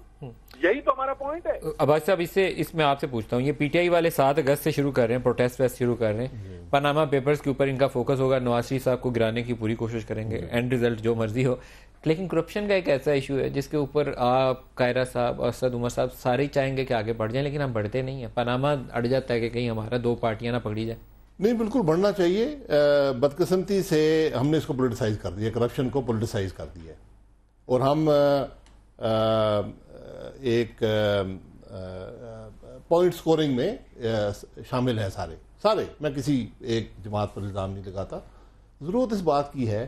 S5: یہی تو ہمارا پوائنٹ ہے.
S1: عباس صاحب اس میں آپ سے پوچھتا ہوں, یہ پی ٹی آئی والے 7 اگست سے شروع کر رہے ہیں, پروٹیسٹ ویسٹ شروع کر رہے ہیں, پاناما پیپرز کے اوپر ان کا فوکس ہوگا, نواز شریف صاحب کو گرانے کی پوری کوشش کریں گے, اینڈ ریزلٹ جو مرضی ہو. لیکن کرپشن کا ایک ایسا ایشو ہے جس کے اوپر آپ, قاہرہ صاحب اور اسد عمر صاحب سارے چاہیں گے کہ آگے بڑھ جائیں, لیکن ہم بڑھتے نہیں ہیں. پاناما اڑ جاتا ہے کہ کہیں ہمارا 2 پارٹیاں نہ پکڑی جائیں.
S2: نہیں, بالکل بڑھنا چاہیے. بدقسمتی سے ہم نے اس کو پولیٹیسائز کر دیا, کرپشن کو پولیٹیسائز کر دیا, اور ہم ایک پوائنٹ سکورنگ میں شامل ہیں سارے. میں کسی ایک جماعت پر الزام نہیں لگاتا. ضرورت اس بات کی ہے,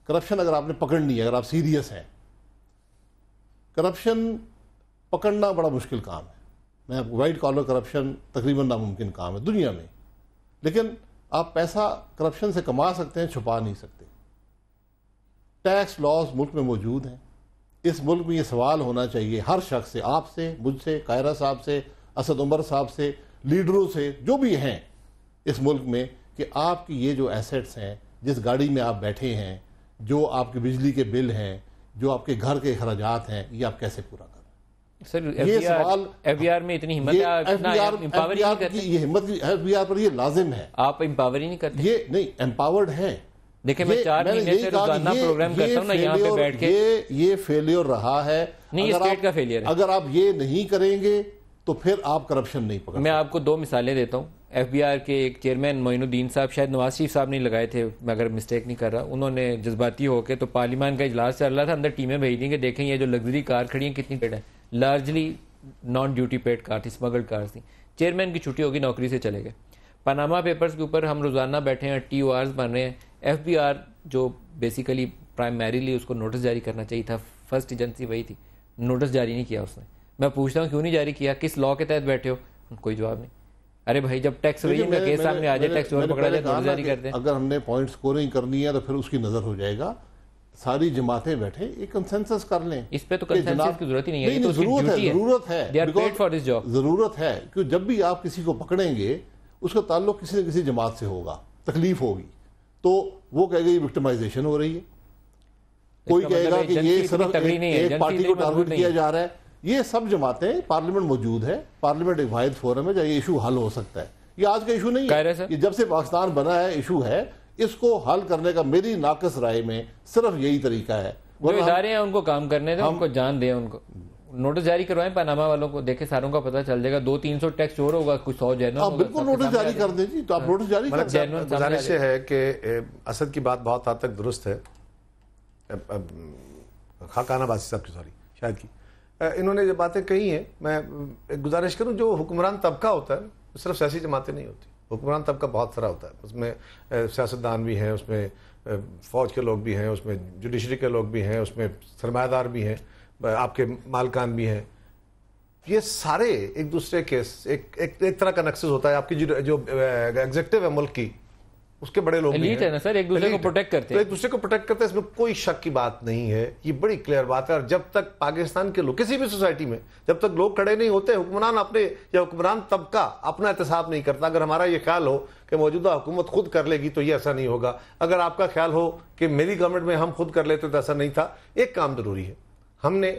S2: کرپشن اگر آپ نے پکڑنی ہے, اگر آپ سیریس ہیں, کرپشن پکڑنا بڑا مشکل کام ہے. میں وائٹ کالر کرپشن تقریباً ناممکن کام ہے دنیا میں, لیکن آپ پیسہ کرپشن سے کما سکتے ہیں, چھپا نہیں سکتے. ٹیکس لاز ملک میں موجود ہیں. اس ملک میں یہ سوال ہونا چاہیے ہر شخص سے, آپ سے, مجھ سے, قاہرہ صاحب سے, اسد عمر صاحب سے, لیڈروں سے, جو بھی ہیں اس ملک میں, کہ آپ کی یہ جو ایسٹس ہیں, جس گاڑی میں آپ بیٹھے ہیں, جو آپ کے بجلی کے بل ہیں, جو آپ کے گھر کے اخراجات ہیں, یہ آپ کیسے پورا کریں؟
S1: سر
S2: یہ سوال
S1: ایف بی آر میں اتنی ہمت ہے,
S2: یہ ہمت ایف بی آر پر یہ لازم ہے.
S1: آپ امپاور ہی نہیں کرتے.
S2: یہ نہیں, امپاورڈ ہیں.
S1: دیکھیں میں 4 مہینے سے روزانہ پروگرام کرتا ہوں نا یہاں پہ بیٹھ کے,
S2: یہ فیلیور رہا ہے.
S1: نہیں, یہ اسٹیٹ کا فیلیئر ہے.
S2: اگر آپ یہ نہیں کریں گے تو پھر آپ کرپشن نہیں پکڑ.
S1: میں آپ کو 2 مثالیں دیتا ہوں. ایف بی آر کے ایک چیئرمین معین الدین صاحب, شاید نواز شریف صاحب نے لگائے تھے, میں اگر مسٹیک نہیں کر رہا, انہوں نے جذباتی ہو کے, تو پارلیمان کا اجلاس چل رہا تھا, اندر ٹیمیں بھیج دیں کہ دیکھیں یہ جو لگژری کار کھڑی ہیں کتنی پیڑ ہیں, لارجلی نان ڈیوٹی پیڈ کار تھی, اسمگلڈ کار تھیں. چیئرمین کی چھٹی ہوگی, نوکری سے چلے گئے. پاناما پیپرز کے اوپر ہم روزانہ بیٹھے ہیں, ٹی او آرز بن رہے ہیں. ایف بی آر جو بیسیکلی پرائمریلی اس کو نوٹس جاری کرنا چاہیے تھا, فرسٹ ایجنسی وہی تھی, نوٹس جاری نہیں کیا اس نے. میں پوچھتا ہوں کیوں نہیں جاری کیا, کس لاء کے تحت بیٹھے ہو؟ کوئی جواب نہیں. ارے بھائی جب ٹیکس ایویژن کا کیس سامنے آ جائے, ٹیکس چور پکڑا جائے, نوٹس جاری کر دیں.
S2: اگر ہم نے پوائنٹ سکورنگ کرنی ہے تو پھر اس کی نظر ہو جائے گا. ساری جماعتیں بیٹھے ایک کنسنسس کر لیں.
S1: اس پہ تو کنسنسس کی ضرورت ہی نہیں ہے, یہ تو
S2: ضرورت ہے,
S1: they are paid for this job.
S2: ضرورت ہے کہ جب بھی آپ کسی کو پکڑیں گے اس کا تعلق کسی نہ کسی جماعت سے ہوگا, تکلیف ہوگی, تو وہ کہے گا یہ وکٹمائزیشن ہو رہی ہے. کوئی کہے گا کہ یہ صرف ایک پارٹی کو ٹارگٹ کیا جا رہا ہے. یہ سب جماعتیں, پارلیمنٹ موجود ہے, پارلیمنٹ ایک واحد فورم ہے جہاں یہ ایشو حل ہو سکتا ہے. یہ آج کا ایشو نہیں ہے, یہ جب سے پاکستان بنا ہے ایشو ہے. اس کو حل کرنے کا میری ناقص رائے میں صرف یہی طریقہ ہے.
S1: جو ادارے ہیں ان کو کام کرنے دیں, ان کو جان دیں, ان کو نوٹس جاری کروائیں پاناما والوں کو, دیکھیں ساروں کا پتہ چل جائے گا. 200-300 ٹیکس چور ہوگا, کچھ 100 جینون ہوگا.
S2: بالکل نوٹس جاری کر دیں جی, تو آپ نوٹس جاری کر دیں.
S3: گزارش یہ ہے کہ اسد کی بات بہت حد تک درست ہے, خاقانہ باسی صاحب کی, سوری شاید کی, انہوں نے جو باتیں کہی ہیں, میں گزارش کروں جو حکمران طبقہ ہوتا ہے صرف سیاسی جماعتیں نہیں ہوتی, حکمران طبقہ بہت سارا ہوتا ہے، اس میں سیاستدان بھی ہیں، اس میں فوج کے لوگ بھی ہیں، اس میں جوڈیشری کے لوگ بھی ہیں، اس میں سرمایہ دار بھی ہیں، آپ کے مالکان بھی ہیں. یہ سارے ایک دوسرے کے ایک طرح کا نکسس ہوتا ہے. آپ کی جو ایگزیکٹو ہے ملک کی، اس کے بڑے لوگ بھی ہیں
S1: نا سر، ایک دوسرے کو پروٹیکٹ کرتے ہیں.
S3: ایک دوسرے کو پروٹیکٹ کرتے ہیں، اس میں کوئی شک کی بات نہیں ہے. یہ بڑی کلیئر بات ہے. اور جب تک پاکستان کے لوگ کسی بھی سوسائٹی میں جب تک لوگ کھڑے نہیں ہوتے، حکمران اپنے یا حکمران طبقہ اپنا احتساب نہیں کرتا. اگر ہمارا یہ خیال ہو کہ موجودہ حکومت خود کر لے گی تو یہ ایسا نہیں ہوگا. اگر آپ کا خیال ہو کہ میری گورنمنٹ میں ہم خود کر لیتے تو ایسا نہیں تھا. ایک کام ضروری ہے، ہم نے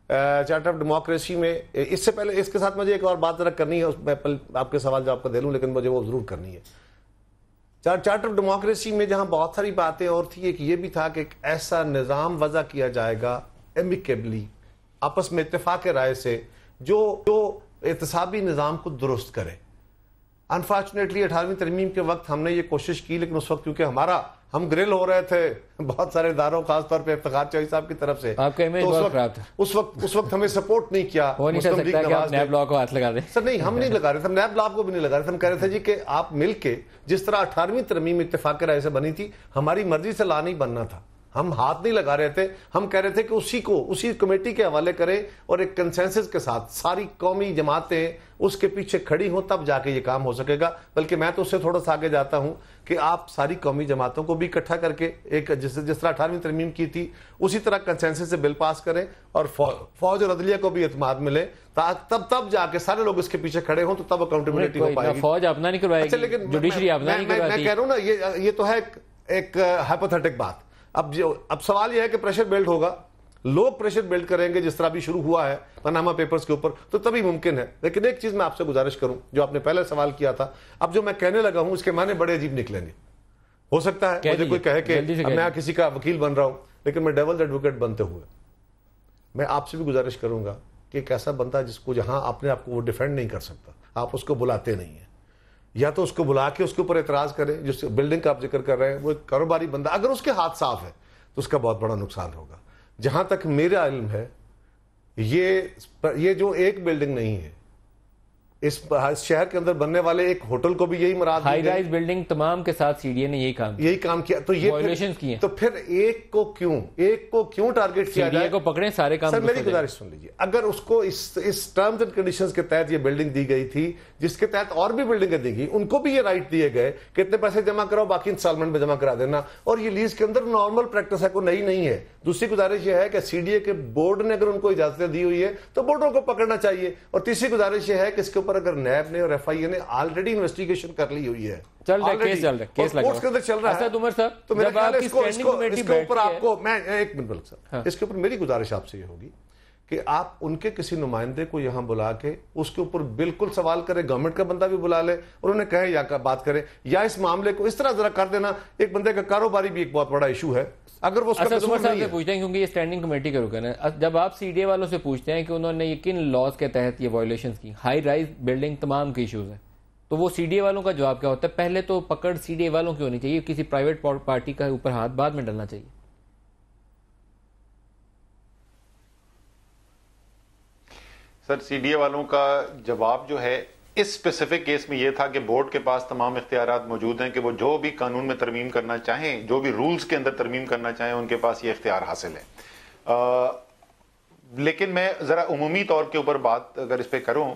S3: چارٹر آف ڈیموکریسی میں اس سے پہلے اس کے ساتھ مجھے ایک اور بات ذرا کرنی ہے، اس میں آپ کے سوال جواب کا دے لوں، لیکن مجھے وہ ضرور کرنی ہے. چارٹر آف ڈیموکریسی میں جہاں بہت ساری باتیں اور تھی، ایک یہ بھی تھا کہ ایک ایسا نظام وضع کیا جائے گا ایمیکیبلی، آپس میں اتفاق رائے سے، جو احتسابی نظام کو درست کرے. انفارچونیٹلی 18ویں ترمیم کے وقت ہم نے یہ کوشش کی، لیکن اس وقت کیونکہ ہم گرل ہو رہے تھے بہت سارے اداروں، خاص طور پہ افتخار چوہدری صاحب کی طرف سے،
S1: آپ کا امیج بہت خراب تھا
S3: اس وقت ہمیں سپورٹ نہیں کیا.
S1: ہو نہیں سکتا کہ آپ نیب لا کو ہاتھ لگا دیں.
S3: سر نہیں، ہم نہیں لگا رہے تھے، ہم نیب لا کو بھی نہیں لگا رہے تھے. ہم کہہ رہے تھے جی کہ آپ مل کے جس طرح 18ویں ترمیم اتفاق رائے سے بنی تھی، ہماری مرضی سے لا نہیں بننا تھا. ہم ہاتھ نہیں لگا رہے تھے. ہم کہہ رہے تھے کہ اسی کمیٹی کے حوالے کریں اور ایک کنسنسس کے ساتھ ساری قومی جماعتیں اس کے پیچھے کھڑی ہوں، تب جا کے یہ کام ہو سکے گا. بلکہ میں تو اس سے تھوڑا سا آگے جاتا ہوں کہ آپ ساری قومی جماعتوں کو بھی اکٹھا کر کے ایک جس طرح 18ویں ترمیم کی تھی اسی طرح کنسنسس سے بل پاس کریں، اور فوج اور عدلیہ کو بھی اعتماد ملے، تب جا کے سارے لوگ اس کے پیچھے کھڑے ہوں، تو تب اکاؤنٹیبلٹی ہو پائے گی.
S1: فوج اپنا نہیں کروائے گی،
S3: لیکن
S1: جوڈیشری اپنا نہیں کرواتی.
S3: میں کہہ رہا ہوں نا، یہ تو ہے ایک ہائپوتھیٹک بات. اب سوال یہ ہے کہ پریشر بلڈ ہوگا، لوگ پریشر بلڈ کریں گے جس طرح بھی شروع ہوا ہے پاناما پیپرز کے اوپر، تو تبھی ممکن ہے. لیکن ایک چیز میں آپ سے گزارش کروں، جو آپ نے پہلے سوال کیا تھا، اب جو میں کہنے لگا ہوں اس کے معنی بڑے عجیب نکلیں گے. ہو سکتا ہے مجھے کوئی کہے کہ میں کسی کا وکیل بن رہا ہوں، لیکن میں ڈیولز ایڈوکیٹ بنتے ہوئے میں آپ سے بھی گزارش کروں گا کہ ایک ایسا بندہ جس کو جہاں اپنے آپ کو وہ ڈیفینڈ نہیں کر سکتا، آپ اس کو بلاتے نہیں ہیں، یا تو اس کو بلا کے اس کے اوپر اعتراض کریں. جس بلڈنگ کا آپ ذکر کر رہے ہیں، وہ ایک کاروباری بندہ، اگر اس کے ہاتھ صاف ہے تو اس کا بہت بڑا نقصان ہوگا. جہاں تک میرا علم ہے، یہ جو ایک بلڈنگ نہیں ہے، اس شہر کے اندر بننے والے ایک ہوٹل کو بھی یہی مراد
S1: ہائی رائز بلڈنگ تمام کے ساتھ سی ڈی اے نے یہی کام
S3: کیا. تو یہ
S1: وائلیشنز کی ہیں.
S3: تو پھر ایک کو کیوں ٹارگٹ کیا جائے؟
S1: کو پکڑیں سارے کام.
S3: سر میری گزارش سن لیجیے، اگر اس کو اس ٹرمز اینڈ کنڈیشنز کے تحت یہ بلڈنگ دی گئی تھی، جس کے تحت اور بھی بلڈنگیں دی گئی، ان کو بھی یہ رائٹ دیے گئے کہ اتنے پیسے جمع کراؤ، باقی انسٹالمنٹ میں جمع کرا دینا. اور یہ لیز کے اندر نارمل پریکٹس ہے، کوئی نئی نہیں ہے. دوسری گزارش یہ ہے کہ سی ڈی اے کے بورڈ نے اگر ان کو اجازتیں دی ہوئی ہے تو بورڈوں کو پکڑنا چاہیے. اور تیسری گزارش یہ ہے کہ اس کے اوپر اگر نیب نے اور ایف آئی اے نے آلریڈی انویسٹیگیشن کر لی ہوئی ہے،
S1: چل رہا ہے اسد عمر صاحب.
S3: تو میرا خیال ہے اس کے اوپر آپ کو میں ایک منٹ بلک سر، اس کے اوپر میری گزارش آپ سے یہ ہوگی کہ آپ ان کے کسی نمائندے کو یہاں بلا کے اس کے اوپر بالکل سوال کریں، گورنمنٹ کا بندہ بھی بلا لے اور انہیں کہیں یا بات کریں، یا اس معاملے کو اس طرح ذرا کر دینا. ایک بندے کا کاروباری بھی ایک بہت بڑا ایشو ہے، اگر وہ اس کا قصور نہیں ہے.
S1: پوچھتے ہیں کیونکہ یہ اسٹینڈنگ کمیٹی کا رکن ہے. جب آپ سی ڈی اے والوں سے پوچھتے ہیں کہ انہوں نے یہ کن لاز کے تحت یہ وائلیشنز کی، ہائی رائز بلڈنگ تمام کے ایشوز ہیں، تو وہ سی ڈی اے والوں کا جواب کیا ہوتا ہے؟ پہلے تو پکڑ سی ڈی اے والوں کی ہونی چاہیے، کسی پرائیویٹ پارٹی کا اوپر ہاتھ بعد میں ڈالنا چاہیے.
S6: سر سی ڈی اے والوں کا جواب جو ہے اس اسپیسیفک کیس میں یہ تھا کہ بورڈ کے پاس تمام اختیارات موجود ہیں کہ وہ جو بھی قانون میں ترمیم کرنا چاہیں، جو بھی رولز کے اندر ترمیم کرنا چاہیں، ان کے پاس یہ اختیار حاصل ہے. لیکن میں ذرا عمومی طور کے اوپر بات اگر اس پہ کروں،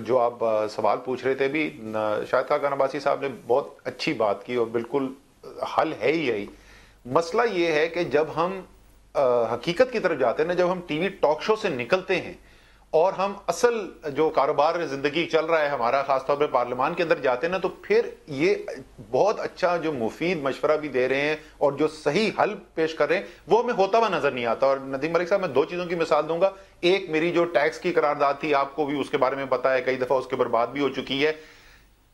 S6: جو آپ سوال پوچھ رہے تھے بھی، شاہد خاقان عباسی صاحب نے بہت اچھی بات کی اور بالکل حل ہے ہی یہی. مسئلہ یہ ہے کہ جب ہم حقیقت کی طرف جاتے ہیں نا، جب ہم ٹی وی ٹاک شو سے نکلتے ہیں اور ہم اصل جو کاروبار زندگی چل رہا ہے ہمارا، خاص طور پہ پارلیمان کے اندر جاتے ہیں نا، تو پھر یہ بہت اچھا جو مفید مشورہ بھی دے رہے ہیں اور جو صحیح حل پیش کر رہے ہیں وہ ہمیں ہوتا ہوا نظر نہیں آتا. اور ندیم ملک صاحب، میں دو چیزوں کی مثال دوں گا. ایک میری جو ٹیکس کی قرارداد تھی، آپ کو بھی اس کے بارے میں پتا ہے، کئی دفعہ اس کے اوپر بات بھی ہو چکی ہے،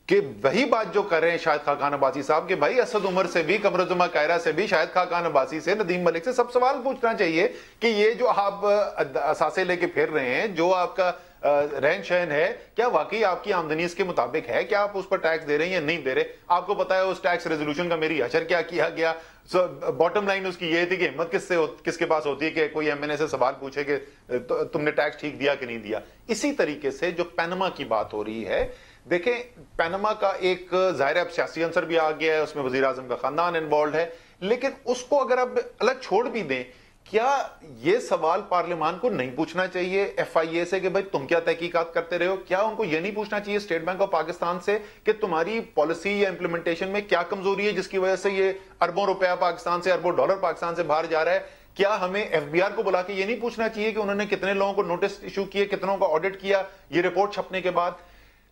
S6: کہ وہی بات جو کر رہے ہیں شاہد خاقان عباسی صاحب کہ بھائی اسد عمر سے بھی، قمر الزماں کائرہ سے بھی، شاہد خاقان عباسی سے، ندیم ملک سے سب سوال پوچھنا چاہیے کہ یہ جو آپ اثاثے لے کے پھر رہے ہیں، جو آپ کا رہن شہن ہے، کیا واقعی آپ کی آمدنی اس کے مطابق ہے؟ کیا آپ اس پر ٹیکس دے رہے ہیں یا نہیں دے رہے؟ آپ کو پتا ہے اس ٹیکس ریزولوشن کا میری حشر کیا کیا گیا. باٹم لائن اس کی یہ تھی کہ ہمت کس کے پاس ہوتی ہے کہ کوئی ایم این اے سے سوال پوچھے کہ تم نے ٹیکس ٹھیک دیا کہ نہیں دیا. اسی طریقے سے جو پینما کی بات ہو رہی ہے، دیکھیں پینما کا ایک ظاہر اب سیاسی عنصر بھی آ گیا ہے, اس میں وزیر اعظم کا خاندان انوالوڈ ہے, لیکن اس کو اگر اب الگ چھوڑ بھی دیں, کیا یہ سوال پارلیمان کو نہیں پوچھنا چاہیے ایف آئی اے سے کہ بھائی تم کیا تحقیقات کرتے رہے ہو؟ کیا ان کو یہ نہیں پوچھنا چاہیے اسٹیٹ بینک آف پاکستان سے کہ تمہاری پالیسی یا امپلیمنٹیشن میں کیا کمزوری ہے جس کی وجہ سے یہ اربوں روپیہ پاکستان سے, اربوں ڈالر پاکستان سے باہر جا رہا ہے؟ کیا ہمیں ایف بی آر کو بلا کے یہ نہیں پوچھنا چاہیے کہ انہوں نے کتنے لوگوں کو نوٹس ایشو کیے, کتنوں کا آڈٹ کیا یہ رپورٹ چھپنے کے بعد؟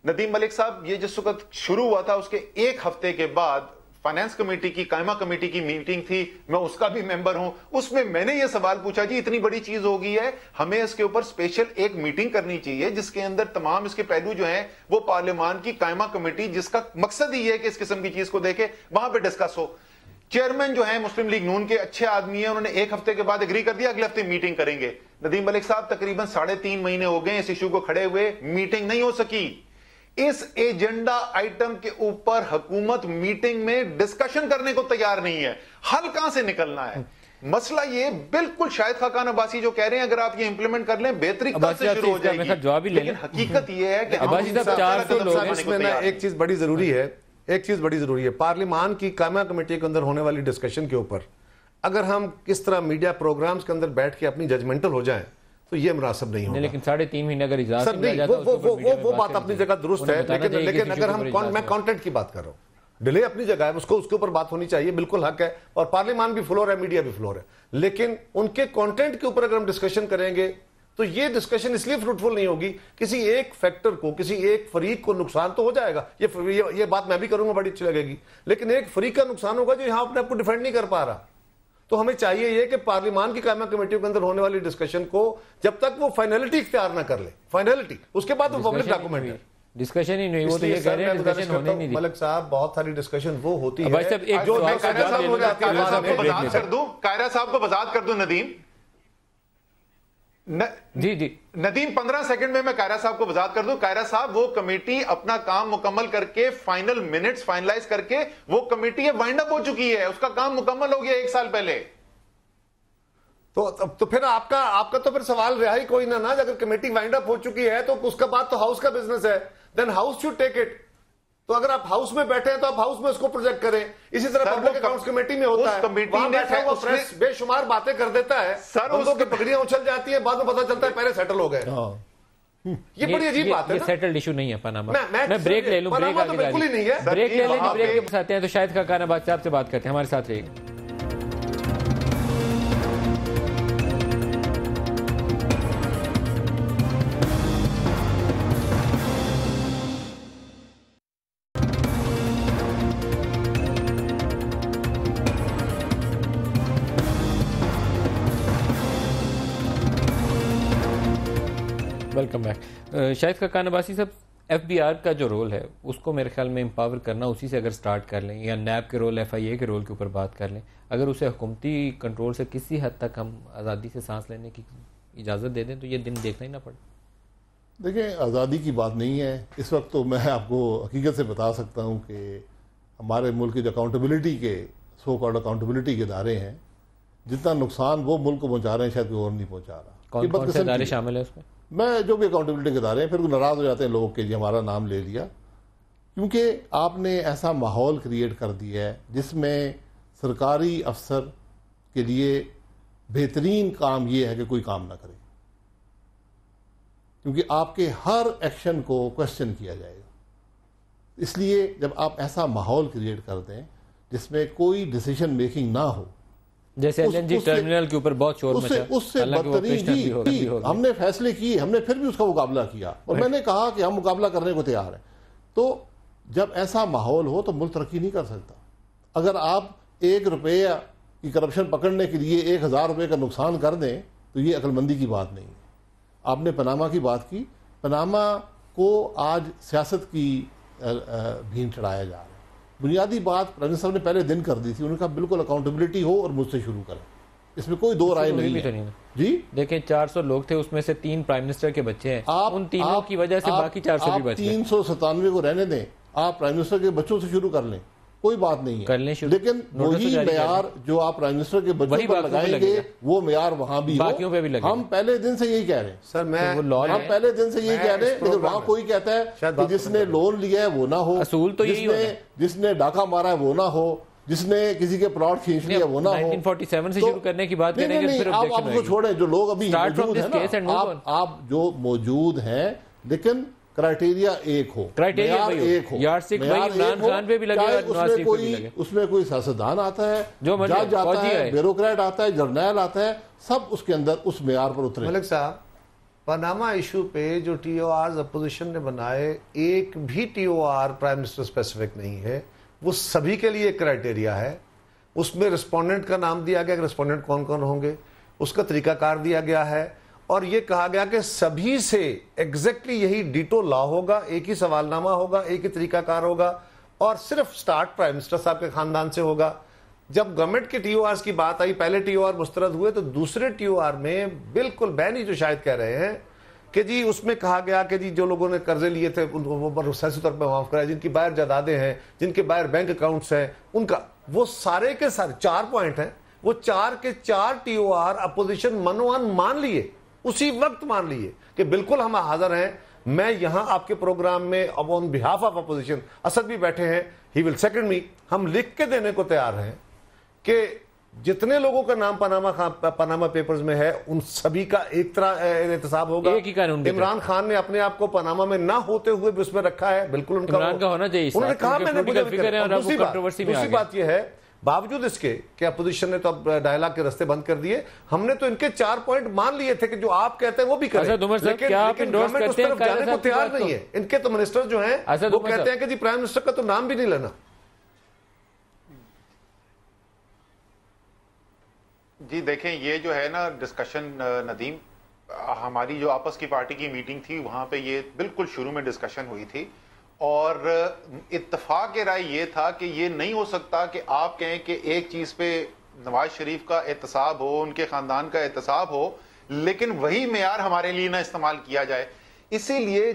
S6: ندیم ملک صاحب, یہ جس وقت شروع ہوا تھا اس کے ایک ہفتے کے بعد فائنانس کمیٹی کی, قائمہ کمیٹی کی میٹنگ تھی, میں اس کا بھی ممبر ہوں, اس میں نے یہ سوال پوچھا جی اتنی بڑی چیز ہو گئی ہے, ہمیں اس کے اوپر اسپیشل ایک میٹنگ کرنی چاہیے جس کے اندر تمام اس کے پہلو جو ہیں وہ پارلیمان کی قائمہ کمیٹی جس کا مقصد ہی ہے کہ اس قسم کی چیز کو دیکھے وہاں پہ ڈسکس ہو. چیئرمین جو ہیں مسلم لیگ نون کے اچھے آدمی ہیں, انہوں نے ایک ہفتے کے بعد ایگری کر دیا اگلے ہفتے میٹنگ کریں گے. ندیم ملک صاحب تقریباً 3.5 مہینے ہو گئے اس ایشو کو کھڑے ہوئے, میٹنگ نہیں ہو سکی. اس ایجنڈا آئٹم کے اوپر حکومت میٹنگ میں ڈسکشن کرنے کو تیار نہیں ہے. حل کہاں سے نکلنا ہے؟ مسئلہ یہ بالکل شاہد خاقان عباسی جو کہہ رہے ہیں اگر آپ یہ امپلیمنٹ کر لیں بہتری کب سے شروع ہو جائے گی, لیکن حقیقت یہ ہے کہ
S3: ایک چیز بڑی ضروری ہے, ایک چیز بڑی ضروری ہے, پارلیمان کی قائمہ کمیٹی کے اندر ہونے والی ڈسکشن کے اوپر اگر ہم کس طرح میڈیا پروگرامز کے اندر بیٹھ کے اپنی ججمنٹل ہو جائیں تو یہ مناسب نہیں ہوگا.
S1: لیکن 3.5 مہینے اگر اجازت
S3: وہ بات اپنی جگہ درست ہے, لیکن اگر میں کانٹینٹ کی بات کر رہا ہوں, ڈیلے اپنی جگہ ہے, اس کے اوپر بات ہونی چاہیے, بالکل حق ہے, اور پارلیمان بھی فلور ہے, میڈیا بھی فلور ہے, لیکن ان کے کانٹینٹ کے اوپر اگر ہم ڈسکشن کریں گے تو یہ ڈسکشن اس لیے فروٹفل نہیں ہوگی, کسی ایک فیکٹر کو, کسی ایک فریق کو نقصان تو ہو جائے گا, یہ بات میں بھی کروں گا, بڑی اچھی لگے گی, لیکن ایک فریق کا نقصان ہوگا جو یہاں اپنے آپ کو ڈیفینڈ نہیں کر پا رہا. تو ہمیں چاہیے یہ کہ پارلیمان کی قائمہ کمیٹیوں کے اندر ہونے والی ڈسکشن کو جب تک وہ فائنلٹی اختیار نہ کر لے, فائنلٹی, اس کے بعد وہ پبلک ڈاکومنٹ ہے.
S1: ڈسکشن ہی نہیں, وہ تو یہ کہہ رہے ہیں ڈسکشن ہونے نہیں دی.
S3: ملک صاحب بہت ساری ڈسکشن وہ ہوتی ہے
S6: جو قائرہ صاحب کو وضاحت کر دوں. ندیم
S1: جی
S6: ندیم 15 سیکنڈ میں قائرہ صاحب کو وضاحت کر دوں. قائرہ صاحب وہ کمیٹی اپنا کام مکمل کر کے فائنل منٹس فائنلائز کر کے وہ کمیٹی وائنڈ اپ ہو چکی ہے, اس کا کام مکمل ہو گیا 1 سال پہلے.
S3: تو پھر آپ کا تو پھر سوال رہا ہی کوئی نہ, اگر کمیٹی وائنڈ اپ ہو چکی ہے تو اس کے بعد تو ہاؤس کا بزنس ہے, دین ہاؤس شوڈ ٹیک اٹ. تو اگر آپ ہاؤس میں بیٹھے ہیں تو آپ ہاؤس میں اس کو پروجیکٹ کریں. اسی طرح پبلک اکاؤنٹس کمیٹی میں ہوتا ہے, وہاں بیٹھا ہوا پریس بے شمار باتیں کر دیتا ہے, بندوں کی پگڑیاں اچھل جاتی ہیں, بعد میں پتہ چلتا ہے پہلے سیٹل ہو گئے. یہ بڑی عجیب بات ہے.
S1: یہ سیٹلڈ ایشو نہیں ہے پاناما. میں بریک لے لوں, بریک آگے
S3: بالکل ہی نہیں ہے,
S1: بریک لے لیں. بریک کے ساتھ ہیں تو شاہد خاقان عباسی صاحب سے بات کرتے ہیں, ہمارے ساتھ رہیے. Welcome back. شاہد خاقان عباسی صاحب, ایف بی آر کا جو رول ہے اس کو میرے خیال میں امپاور کرنا, اسی سے اگر سٹارٹ کر لیں, یا نیب کے رول, ایف آئی اے کے رول کے اوپر بات کر لیں, اگر اسے حکومتی کنٹرول سے کسی حد تک ہم آزادی سے سانس لینے کی اجازت دے دیں تو یہ دن دیکھنا ہی نہ پڑے.
S2: دیکھیں آزادی کی بات نہیں ہے اس وقت. تو میں آپ کو حقیقت سے بتا سکتا ہوں کہ ہمارے ملک کے جو اکاؤنٹیبلٹی کے سو کالڈ اکاؤنٹیبلٹی کے ادارے ہیں, جتنا نقصان وہ ملک کو پہنچا رہے ہیں شاید کوئی اور نہیں پہنچا رہا.
S1: کون سے ادارے شامل ہیں اس میں؟
S2: جو بھی اکاؤنٹیبلٹی کے ادارے ہیں, پھر ناراض ہو جاتے ہیں لوگ کہ جی ہمارا نام لے لیا, کیونکہ آپ نے ایسا ماحول کریٹ کر دیا ہے جس میں سرکاری افسر کے لیے بہترین کام یہ ہے کہ کوئی کام نہ کرے, کیونکہ آپ کے ہر ایکشن کو کوشچن کیا جائے گا. اس لیے جب آپ ایسا ماحول کریٹ کر دیں جس میں کوئی ڈیسیژن میکنگ نہ ہو,
S1: جیسے ایل این جی ٹرمینل کے اوپر بہت شور مچا,
S2: اس سے بدترین ہم نے فیصلے کیے, ہم نے پھر بھی اس کا مقابلہ کیا, اور میں نے کہا کہ ہم مقابلہ کرنے کو تیار ہیں. تو جب ایسا ماحول ہو تو ملک ترقی نہیں کر سکتا. اگر آپ 1 روپیہ کی کرپشن پکڑنے کے لیے 1000 روپے کا نقصان کر دیں تو یہ عقل مندی کی بات نہیں ہے. آپ نے پاناما کی بات کی, پاناما کو آج سیاست کی بھین چڑھایا جا رہا ہے. بنیادی بات پرائم منسٹر نے پہلے دن کر دی تھی, انہوں نے کہا بالکل اکاؤنٹیبلٹی ہو اور مجھ سے شروع کریں, اس میں کوئی دو رائے نہیں ہے. جی
S1: دیکھیں 400 لوگ تھے, اس میں سے 3 پرائم منسٹر کے بچے ہیں, ان تینوں کی وجہ سے باقی 400 بھی بچ گئے.
S2: 397 کو رہنے دیں, آپ پرائم منسٹر کے بچوں سے شروع کر لیں, کوئی بات نہیں
S1: کر لیں
S2: ہے،
S1: شروع،
S2: لیکن
S1: نوٹس
S2: وہی
S1: جاری کر
S2: معیار جو آپ پرائم منسٹر کے بچوں
S1: وہی
S2: پر
S1: باقیوں پہ
S2: لگائیں
S1: لگے
S2: گے
S1: گا،
S2: وہ معیار وہاں بھی
S1: باقیوں پہ بھی لگے
S2: ہو. ہم پہلے دن سے یہی کہہ رہے ہیں
S3: سر میں
S1: وہ law
S2: ہم پہلے دن سے یہی کہہ رہے ہیں، لیکن وہاں کوئی کہتا ہے کہ جس نے لون لیا ہے وہ نہ ہو،
S1: اصول تو یہی ہونا ہے.
S2: جس نے ڈاکہ مارا ہے وہ نہ ہو، جس نے کسی کے پلاٹ کھینچ لیا وہ نہ ہو.
S1: 1947 سے شروع کرنے کی بات کریں گے پھر
S2: آپ
S1: objection
S2: اس
S1: ہوئے
S2: کو
S1: گی.
S2: چھوڑیں جو لوگ ابھی
S1: Start from
S2: موجود
S1: this case
S2: ہیں
S1: and move on.
S2: نا، آپ جو موجود ہیں لیکن کرائٹیریا ایک ہو،
S1: کرائٹیریا
S2: معیار
S1: وہی ہو.
S2: ایک ہو،
S1: یارڈسٹک وہی
S2: معیار
S1: عمران
S2: ایک ہو.
S1: خان پہ بھی لگے
S2: چاہے
S1: اور نواز شریف پہ بھی لگے.
S2: اس میں کوئی سیاستدان آتا ہے،
S1: جو مرضی
S2: جج آتا
S1: فوجی
S2: ہے،
S1: آئے.
S2: بیوروکریٹ آتا ہے، جرنیل آتا ہے، سب اس کے اندر اس معیار پر اترے.
S3: ملک صاحب، پاناما ایشو پہ جو ٹی او آرز اپوزیشن نے بنائے، ایک بھی T O R prime minister specific نہیں ہے، وہ سبھی کے لیے کرائٹیریا ہے. اس میں رسپونڈنٹ کا نام دیا گیا کہ رسپونڈنٹ کون کون ہوں گے، اس کا طریقہ کار دیا گیا ہے، اور یہ کہا گیا کہ سبھی سے ایگزیکٹلی یہی ڈیٹو لا ہوگا، ایک ہی سوال نامہ ہوگا، ایک ہی طریقہ کار ہوگا، اور صرف سٹارٹ پرائم منسٹر صاحب کے خاندان سے ہوگا. جب گورنمنٹ کے ٹی او آرز کی بات آئی، پہلے ٹی او آر مسترد ہوئے تو دوسرے ٹی او آر میں بالکل بینی جو شاید کہہ رہے ہیں کہ جی اس میں کہا گیا کہ جی جو لوگوں نے قرضے لیے تھے وہ سیاسی طور پہ معاف کرائے، جن کی باہر جائیدادیں ہیں، جن کے باہر بینک اکاؤنٹس ہیں، ان کا وہ سارے کے سارے 4 پوائنٹ ہیں، وہ 4 کے 4 ٹی او آر اپوزیشن منوان مان لیے، اسی وقت مان لیے کہ بالکل ہم حاضر ہیں. میں یہاں آپ کے پروگرام میں اب آن بہاف آف اپوزیشن اسد بھی بیٹھے ہیں، ہی ول سیکنڈ می، ہم لکھ کے دینے کو تیار ہیں کہ جتنے لوگوں کا نام پاناما پیپرز میں ہے ان سبھی کا ایک طرح احتساب ہوگا.
S1: ایک ہی قانون.
S3: عمران خان نے اپنے آپ کو پاناما میں نہ ہوتے ہوئے بھی اس میں رکھا ہے، بالکل ان
S1: عمران کا ہونا چاہیے.
S3: انہوں نے کہا میں نے دوسری بات یہ ہے، باوجود اس کے کہ اپوزیشن نے تو اب ڈائلاگ کے رستے بند کر دیے، ہم نے تو ان کے 4 پوائنٹ مان لیے تھے کہ جو آپ کہتے ہیں وہ بھی کریں، لیکن گورنمنٹ اس طرف جانے کو تیار نہیں ہے. ان کے تو منسٹر جو ہیں وہ کہتے ہیں کہ جی پرائم منسٹر کا تو نام بھی نہیں لینا.
S6: جی دیکھیں، یہ جو ہے نا ڈسکشن ندیم، ہماری جو آپس کی پارٹی کی میٹنگ تھی وہاں پہ یہ بالکل شروع میں ڈسکشن ہوئی تھی، اور اتفاق رائے یہ تھا کہ یہ نہیں ہو سکتا کہ آپ کہیں کہ ایک چیز پہ نواز شریف کا احتساب ہو، ان کے خاندان کا احتساب ہو، لیکن وہی معیار ہمارے لیے نہ استعمال کیا جائے. اسی لیے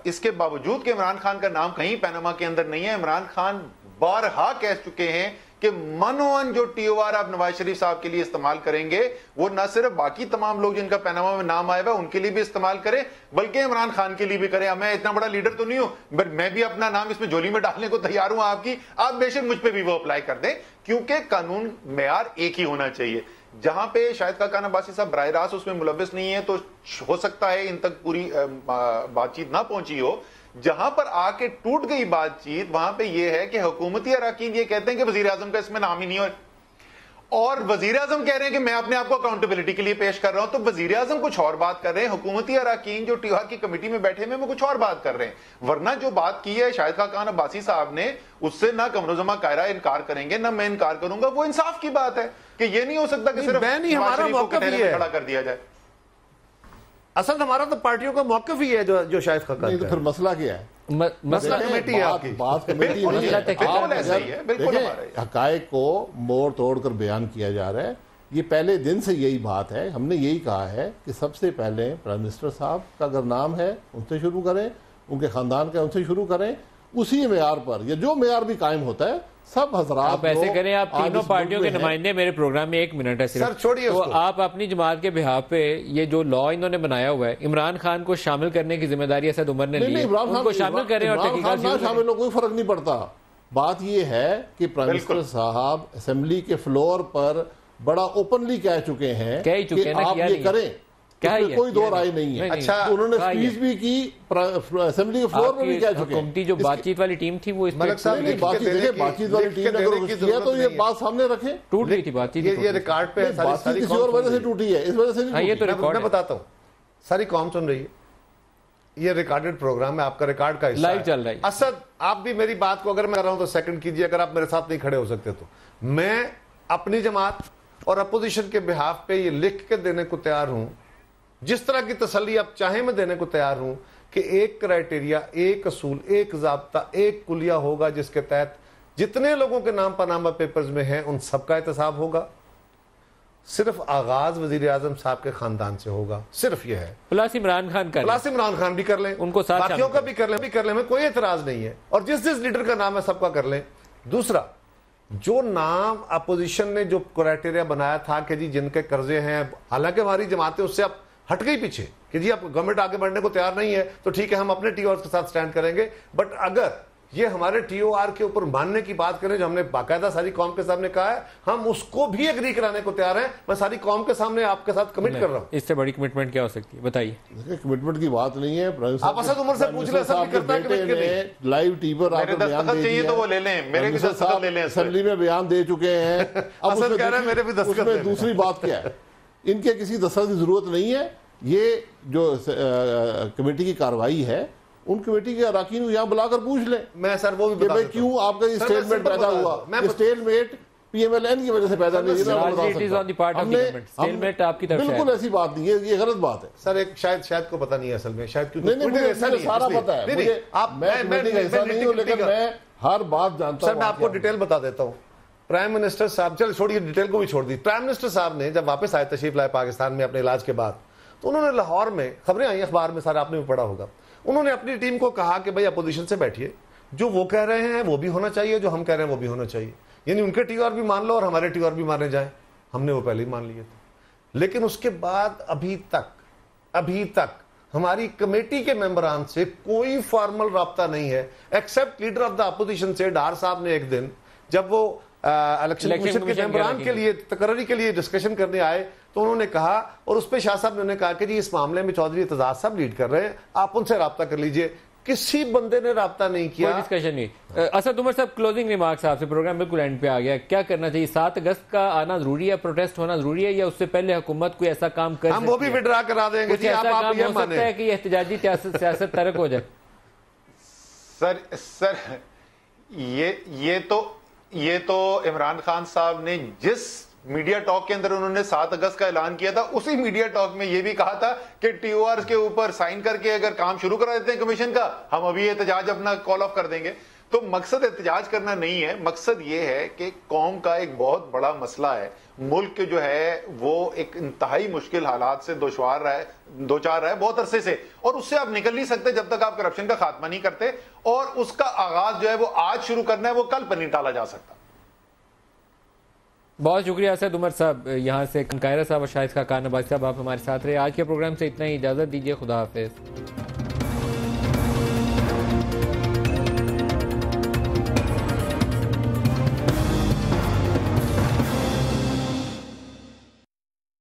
S6: اس کے باوجود کہ عمران خان کا نام کہیں پاناما کے اندر نہیں ہے، عمران خان بارہا کہہ چکے ہیں کہ منوان جو ٹی او آر آپ نواز شریف صاحب کے لیے استعمال کریں گے وہ نہ صرف باقی تمام لوگ جن کا پاناما میں نام آئے ہوا ان کے لیے بھی استعمال کریں بلکہ عمران خان کے لیے بھی کریں. میں اتنا بڑا لیڈر تو نہیں ہوں بٹ میں بھی اپنا نام اس میں جولی میں ڈالنے کو تیار ہوں آپ کی، آپ بے شک مجھ پہ بھی وہ اپلائی کر دیں، کیونکہ قانون معیار ایک ہی ہونا چاہیے. جہاں پہ شاہد خاقان عباسی صاحب براہ راست اس میں ملوث نہیں ہے تو ہو سکتا ہے ان تک پوری بات چیت نہ پہنچی ہو. جہاں پر آ کے ٹوٹ گئی بات چیت وہاں پہ یہ ہے کہ حکومتی اراکین یہ کہتے ہیں کہ وزیر اعظم کا اس میں نام ہی نہیں ہو، اور وزیر اعظم کہہ رہے ہیں کہ میں اپنے آپ کو اکاؤنٹیبلٹی کے لیے پیش کر رہا ہوں. تو وزیر اعظم کچھ اور بات کر رہے ہیں، حکومتی اراکین جو ٹی او آر کی کمیٹی میں بیٹھے ہوئے وہ کچھ اور بات کر رہے ہیں. ورنہ جو بات کی ہے شاہد خاقان عباسی صاحب نے اس سے نہ قمرالزماں قاہرہ انکار کریں گے نہ میں انکار کروں گا. وہ انصاف کی بات ہے کہ یہ نہیں ہو سکتا کہ صرف
S3: ہمارا موقف ہی ہے
S6: کھڑا کر دیا جائے.
S3: اصل ہمارا تو پارٹیوں کا موقف ہی ہے جو شاہد خاقان
S2: نہیں تو پھر مسئلہ کیا ہے؟
S3: مسئلہ کمیٹی ہے آپ کی،
S2: بات کمیٹی نہیں ہے. حقائق کو موڑ توڑ کر بیان کیا جا رہا ہے. یہ پہلے دن سے یہی بات ہے، ہم نے یہی کہا ہے کہ سب سے پہلے پرائم منسٹر صاحب کا اگر نام ہے ان سے شروع کریں، ان کے خاندان کا ان سے شروع کریں، اسی معیار پر یا جو معیار بھی قائم ہوتا ہے سب حضرات.
S1: آپ ایسے کریں، آپ تینوں پارٹیوں کے نمائندے میرے پروگرام میں 1 منٹ ہے صرف، تو آپ اپنی جماعت کے بہاف پہ یہ جو لا انہوں نے بنایا ہوا ہے عمران خان کو شامل کرنے کی ذمہ داری اسد عمر نے لی ہے، ان کو شامل کریں اور تحقیقات
S2: شامل ہو، کوئی فرق نہیں پڑتا. بات یہ ہے کہ پرائم منسٹر صاحب اسمبلی کے فلور پر بڑا اوپنلی کہہ چکے ہیں کہ آپ یہ کریں، کوئی دو رائے نہیں ہے. اچھا انہوں نے اسپیچ بھی کی اسمبلی کے فلور پر بھی کہہ چکے ہیں.
S1: حکومتی جو بات چیت والی ٹیم تھی وہ
S2: بات چیت والی ٹیم نے اگر کیا تو یہ بات سامنے رکھیں.
S1: ٹوٹ گئی تھی بات چیت،
S3: یہ ریکارڈ پہ
S2: بات چیت کسی اور وجہ سے ٹوٹی ہے، اس وجہ سے نہیں ٹوٹی.
S3: میں بتاتا ہوں، ساری قوم سن رہی ہے، یہ ریکارڈڈ پروگرام ہے، آپ کا ریکارڈ کا
S1: لائیو چل رہا ہے.
S3: اسد آپ بھی میری بات کو اگر میں کر رہا ہوں تو سیکنڈ کیجئے، اگر آپ میرے ساتھ نہیں کھڑے ہو سکتے تو. میں اپنی جماعت اور اپوزیشن کے بہاف پہ یہ لکھ کے دینے کو تیار ہوں، جس طرح کی تسلی آپ چاہیں میں دینے کو تیار ہوں کہ ایک کرائٹیریا، ایک اصول، ایک ضابطہ، ایک کلیہ ہوگا جس کے تحت جتنے لوگوں کے نام پاناما پیپرز میں ہیں ان سب کا احتساب ہوگا. صرف آغاز وزیر اعظم صاحب کے خاندان سے ہوگا، صرف یہ ہے.
S1: پلس عمران خان کا،
S3: پلس عمران خان بھی کر لیں،
S1: ان کو ساتھ
S3: باقیوں کا بھی کر لیں، میں کوئی اعتراض نہیں ہے، اور جس لیڈر کا نام ہے سب کا کر لیں. دوسرا، جو نام اپوزیشن نے جو کرائٹیریا بنایا تھا کہ جی جن کے قرضے ہیں، حالانکہ ہماری جماعتیں اس سے اب ہٹ گئی پیچھے کہ جی اب گورنمنٹ آگے بڑھنے کو تیار نہیں ہے تو ٹھیک ہے ہم اپنے ٹی او آر کے ساتھ سٹینڈ کریں گے. بٹ اگر یہ ہمارے ٹی او آر کے اوپر ماننے کی بات کریں جو ہم نے باقاعدہ ساری قوم کے سامنے کہا ہے، ہم اس کو بھی اگری کرانے کو تیار ہیں. میں ساری قوم کے سامنے آپ کے ساتھ کمٹ کر رہا ہوں.
S1: اس سے بڑی کمٹمنٹ کیا ہو سکتی ہے بتائیے؟
S2: کمٹمنٹ کی بات نہیں ہے.
S3: آپ اسد عمر سے پوچھ لیں، اسد بھی کرتا ہے کمٹ کے نہیں.
S2: لائیو ٹی پر آپ
S6: دستخط چاہیے تو وہ لے لیں، میرے بھی دستخط لے لیں.
S2: اسمبلی میں بیان دے چکے ہیں.
S3: اسد کہہ رہے ہیں میرے بھی دستخط لے لیں.
S2: دوسری بات کیا ہے، ان کے کسی دستخط کی ضرورت نہیں ہے. یہ جو کمیٹی کی کارروائی ہے، ان کمیٹی کے اراکین کو یہاں بلا کر پوچھ لیں.
S3: میں سر وہ بھی
S2: کہ بھئی کیوں آپ کا یہ اسٹیٹمنٹ پیدا ہوا. Statement P M L N کی وجہ سے پیدا نہیں ہے. بالکل ایسی بات نہیں ہے، یہ غلط بات ہے
S3: سر. ایک شاید کو پتہ نہیں ہے اصل میں، شاید
S2: مجھے سارا پتہ ہے. میں کمیٹی کا حصہ نہیں ہوں لیکن میں ہر بات جانتا ہوں.
S3: سر میں آپ کو ڈیٹیل بتا دیتا ہوں. پرائم منسٹر صاحب، چل چھوڑیے ڈیٹیل کو بھی چھوڑ دی. پرائم منسٹر صاحب نے جب واپس آئے، تشریف لائے پاکستان میں اپنے علاج کے بعد، تو انہوں نے لاہور میں، خبریں آئی اخبار میں، سارا آپ نے بھی پڑھا ہوگا، انہوں نے اپنی ٹیم کو کہا کہ بھائی اپوزیشن سے بیٹھیے، جو وہ کہہ رہے ہیں وہ بھی ہونا چاہیے، جو ہم کہہ رہے ہیں وہ بھی ہونا چاہیے. یعنی ان کے ٹی آر بھی مان لو اور ہمارے ٹی آر بھی مانے جائیں. ہم نے وہ پہلے ہی مان لیے تھے. لیکن اس کے بعد ابھی تک ہماری کمیٹی کے ممبران سے کوئی فارمل رابطہ نہیں ہے، accept leader of the opposition سے. ڈار صاحب نے ایک دن جب وہ الیکشن کمیشن کے ممبران کے لیے تقرری کے لیے ڈسکشن کرنے آئے تو انہوں نے کہا، اور اس پہ شاہ صاحب نے کہا کہ جی اس معاملے میں چودھری اعتزاز صاحب لیڈ کر رہے ہیں، آپ ان سے رابطہ کر لیجئے. کسی بندے نے رابطہ نہیں کیا،
S1: کوئی ڈسکشن نہیں. اسد عمر صاحب، کلوزنگ ریمارکس آپ سے، پروگرام بالکل اینڈ پہ آ گیا. کیا کرنا چاہیے؟ 7 اگست کا آنا ضروری ہے، پروٹیسٹ ہونا ضروری ہے، یا اس سے پہلے حکومت کوئی ایسا کام کر
S3: ہم وہ بھی وڈرا کرا دیں گے؟
S1: کچھ ایسا کام ہو سکتا ہے کہ یہ احتجاجی سیاست ترک ہو جائے؟
S6: سر یہ تو عمران خان صاحب نے جس میڈیا ٹاک کے اندر انہوں نے 7 اگست کا اعلان کیا تھا، اسی میڈیا ٹاک میں یہ بھی کہا تھا کہ ٹی او آر کے اوپر سائن کر کے اگر کام شروع کرا دیتے ہیں کمیشن کا، ہم ابھی احتجاج اپنا کال آف کر دیں گے. تو مقصد احتجاج کرنا نہیں ہے، مقصد یہ ہے کہ قوم کا ایک بہت بڑا مسئلہ ہے، ملک جو ہے وہ ایک انتہائی مشکل حالات سے دوچار رہا ہے بہت عرصے سے، اور اس سے آپ نکل نہیں سکتے جب تک آپ کرپشن کا خاتمہ نہیں کرتے. اور اس کا آغاز جو ہے وہ آج شروع کرنا ہے، وہ کل پر نہیں ٹالا جا سکتا.
S1: بہت شکریہ اسد عمر صاحب، یہاں سے قاہرہ صاحب اور شاہد خاقان عباسی صاحب، آپ ہمارے ساتھ رہے. آج کے پروگرام سے اتنا ہی، اجازت دیجیے. خدا حافظ.